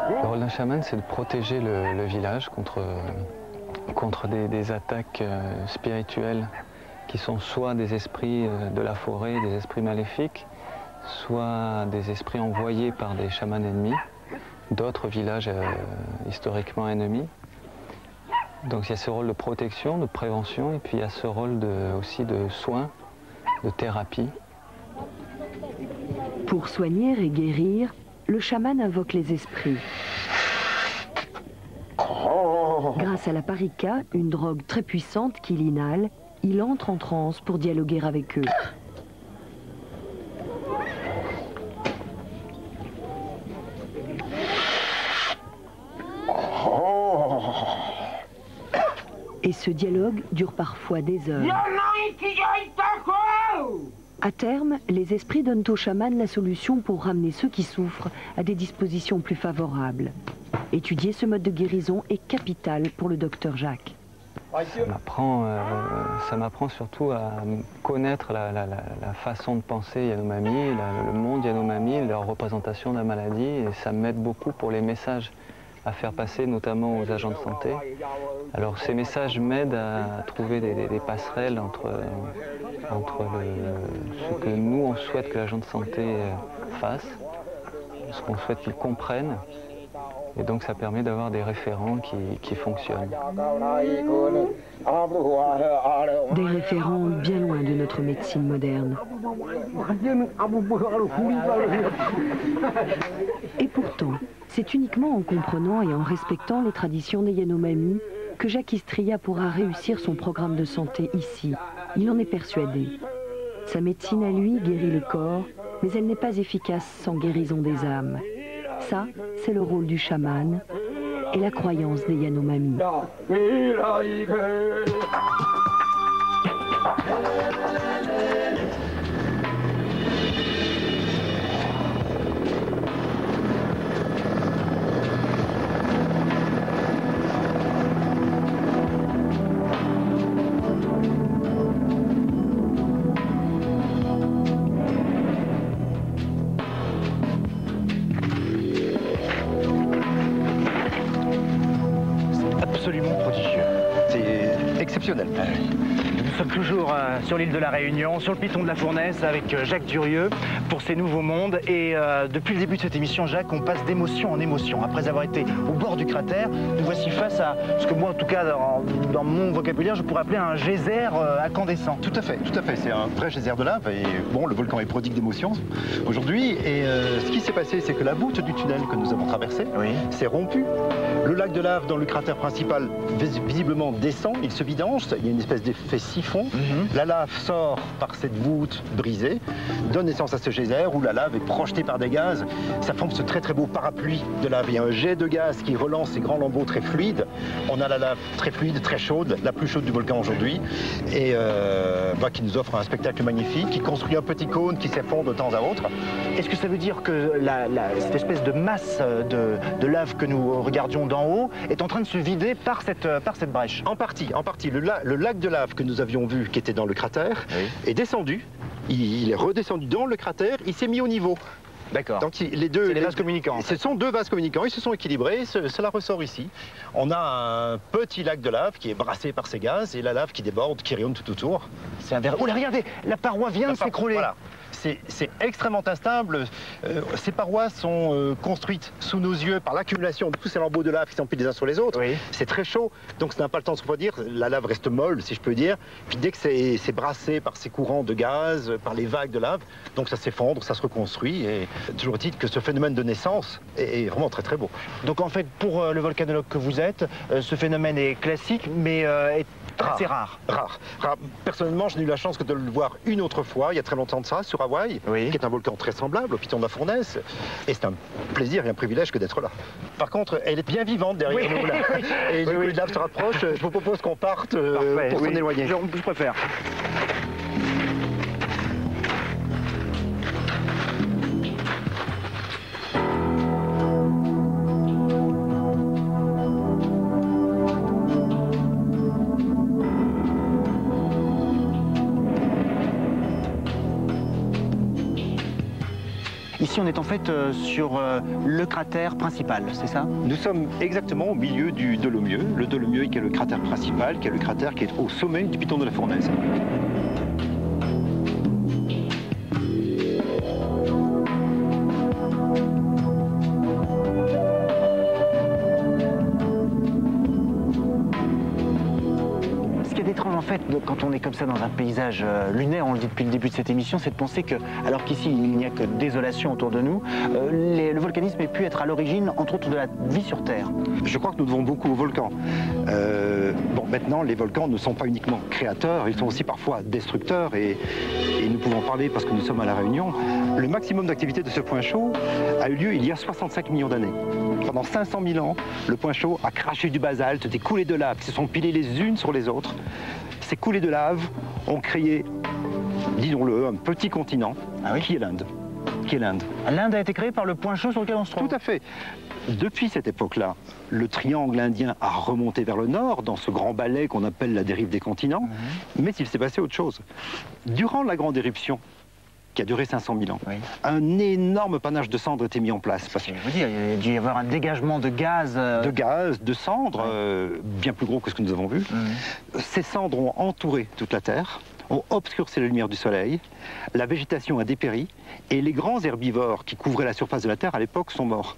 Le rôle d'un chaman, c'est de protéger le village contre des attaques spirituelles qui sont soit des esprits de la forêt, des esprits maléfiques, soit des esprits envoyés par des chamans ennemis, d'autres villages historiquement ennemis. Donc il y a ce rôle de protection, de prévention, et puis il y a ce rôle aussi de soins, de thérapie. Pour soigner et guérir, le chaman invoque les esprits. Grâce à la parika, une drogue très puissante qu'il inhale, il entre en transe pour dialoguer avec eux. Et ce dialogue dure parfois des heures. À terme, les esprits donnent aux chamans la solution pour ramener ceux qui souffrent à des dispositions plus favorables. Étudier ce mode de guérison est capital pour le docteur Jacques. Ça m'apprend surtout à connaître la façon de penser Yanomami, le monde Yanomami, leur représentation de la maladie, et ça m'aide beaucoup pour les messages à faire passer, notamment aux agents de santé. Alors ces messages m'aident à trouver des passerelles entre ce que nous on souhaite que l'agent de santé fasse, ce qu'on souhaite qu'il comprenne. Et donc ça permet d'avoir des référents qui fonctionnent. Des référents bien loin de notre médecine moderne. Et pourtant, c'est uniquement en comprenant et en respectant les traditions des Yanomami que Jacques Istria pourra réussir son programme de santé ici. Il en est persuadé. Sa médecine à lui guérit le corps, mais elle n'est pas efficace sans guérison des âmes. Ça, c'est le rôle du chaman et la croyance des Yanomami. Absolument prodigieux. C'est exceptionnel. Nous sommes toujours sur l'île de la Réunion, sur le piton de la Fournaise, avec Jacques Durieux pour ces nouveaux mondes. Et depuis le début de cette émission, Jacques, on passe d'émotion en émotion. Après avoir été au bord du cratère, nous voici face à ce que moi, en tout cas, dans mon vocabulaire, je pourrais appeler un geyser incandescent. Tout à fait. C'est un vrai geyser de lave. Et bon, le volcan est prodigue d'émotions aujourd'hui. Et ce qui s'est passé, c'est que la voûte du tunnel que nous avons traversé s'est rompue. Le lac de lave dans le cratère principal, visiblement, descend, il se vidange. Il y a une espèce d'effet siphon fond. La lave sort par cette voûte brisée, donne naissance à ce geyser où la lave est projetée par des gaz. Ça forme ce très très beau parapluie de lave. Il y a un jet de gaz qui relance ces grands lambeaux très fluides. On a la lave très fluide, très chaude, la plus chaude du volcan aujourd'hui, et qui nous offre un spectacle magnifique, qui construit un petit cône qui s'effondre de temps à autre. Est-ce que ça veut dire que cette espèce de masse de lave que nous regardions d'en haut est en train de se vider par cette brèche? En partie. Le lac de lave que nous avions vu, qui était dans le cratère, est descendu. Il est redescendu dans le cratère, il s'est mis au niveau. D'accord. Donc les vases communicants. Ce sont deux vases communicants, ils se sont équilibrés, cela ressort ici. On a un petit lac de lave qui est brassé par ces gaz et la lave qui déborde, qui rayonne tout autour. C'est un verre. Oh là, regardez, la paroi vient de s'écrouler. Voilà. C'est extrêmement instable. Ces parois sont construites sous nos yeux par l'accumulation de tous ces lambeaux de lave qui s'empilent les uns sur les autres. Oui. C'est très chaud, donc ça n'a pas le temps de se refroidir. La lave reste molle, si je peux dire. Puis dès que c'est brassé par ces courants de gaz, par les vagues de lave, donc ça s'effondre, ça se reconstruit. Et toujours est-il que ce phénomène de naissance est vraiment très très beau. Donc en fait, pour le volcanologue que vous êtes, ce phénomène est classique, mais est assez rare. Rare. Personnellement, je n'ai eu la chance que de le voir une autre fois, il y a très longtemps de ça, sur Hawaï, qui est un volcan très semblable au piton de la Fournaise. Et c'est un plaisir et un privilège que d'être là. Par contre, elle est bien vivante derrière nous là. Et du coup, la lave se rapproche. Je vous propose qu'on parte pour s'en éloigner. Je préfère. Ici, on est en fait sur le cratère principal, c'est ça? Nous sommes exactement au milieu du Dolomieu. Le Dolomieu qui est le cratère principal, qui est le cratère qui est au sommet du piton de la Fournaise. En fait, quand on est comme ça dans un paysage lunaire, on le dit depuis le début de cette émission, c'est de penser que, alors qu'ici il n'y a que désolation autour de nous, le volcanisme ait pu être à l'origine, entre autres, de la vie sur Terre. Je crois que nous devons beaucoup aux volcans. Maintenant, les volcans ne sont pas uniquement créateurs, ils sont aussi parfois destructeurs, et nous pouvons parler, parce que nous sommes à La Réunion, le maximum d'activité de ce point chaud a eu lieu il y a 65 millions d'années. Pendant 500 000 ans, le point chaud a craché du basalte, des coulées de lave qui se sont pilées les unes sur les autres. Ces coulées de lave ont créé, disons-le, un petit continent qui est l'Inde. L'Inde a été créée par le point chaud sur lequel on se trouve. Tout à fait. Depuis cette époque-là, le triangle indien a remonté vers le nord, dans ce grand balai qu'on appelle la dérive des continents, mais il s'est passé autre chose. Durant la grande éruption, qui a duré 500 000 ans, un énorme panache de cendres était mis en place. Parce que, je veux dire, il y a dû y avoir un dégagement de gaz. De gaz, de cendres, bien plus gros que ce que nous avons vu. Ces cendres ont entouré toute la Terre, ont obscurci la lumière du soleil, la végétation a dépéri, et les grands herbivores qui couvraient la surface de la Terre à l'époque sont morts.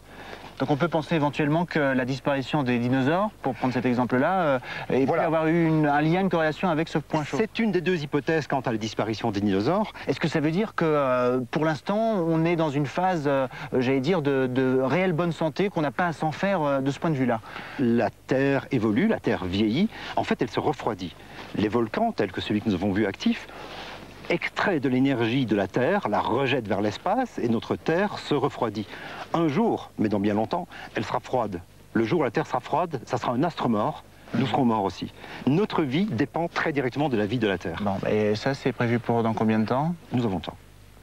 Donc on peut penser éventuellement que la disparition des dinosaures, pour prendre cet exemple-là, ait pu avoir eu un lien, une corrélation avec ce point chaud. C'est une des deux hypothèses quant à la disparition des dinosaures. Est-ce que ça veut dire que pour l'instant on est dans une phase, j'allais dire, de réelle bonne santé, qu'on n'a pas à s'en faire de ce point de vue-là? La Terre évolue, la Terre vieillit, en fait elle se refroidit. Les volcans, tels que celui que nous avons vu actif, extrait de l'énergie de la Terre, la rejette vers l'espace et notre Terre se refroidit. Un jour, mais dans bien longtemps, elle sera froide. Le jour où la Terre sera froide, ça sera un astre mort. Nous serons morts aussi. Notre vie dépend très directement de la vie de la Terre. Bon, et ça, c'est prévu pour dans combien de temps? Nous avons le temps.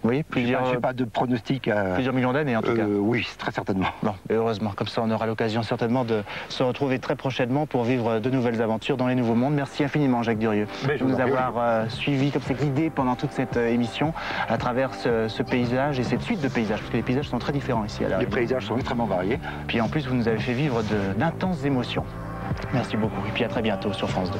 Oui, plusieurs... Je n'ai pas de pronostic à... Plusieurs millions d'années, en tout cas. Oui, très certainement. Bon, et heureusement. Comme ça, on aura l'occasion certainement de se retrouver très prochainement pour vivre de nouvelles aventures dans les nouveaux mondes. Merci infiniment, Jacques Durieux, de nous avoir suivis, comme c'est guidé pendant toute cette émission à travers ce paysage et cette suite de paysages, parce que les paysages sont très différents ici à La Réunion. Les paysages sont extrêmement variés. Puis en plus, vous nous avez fait vivre d'intenses émotions. Merci beaucoup, et puis à très bientôt sur France 2.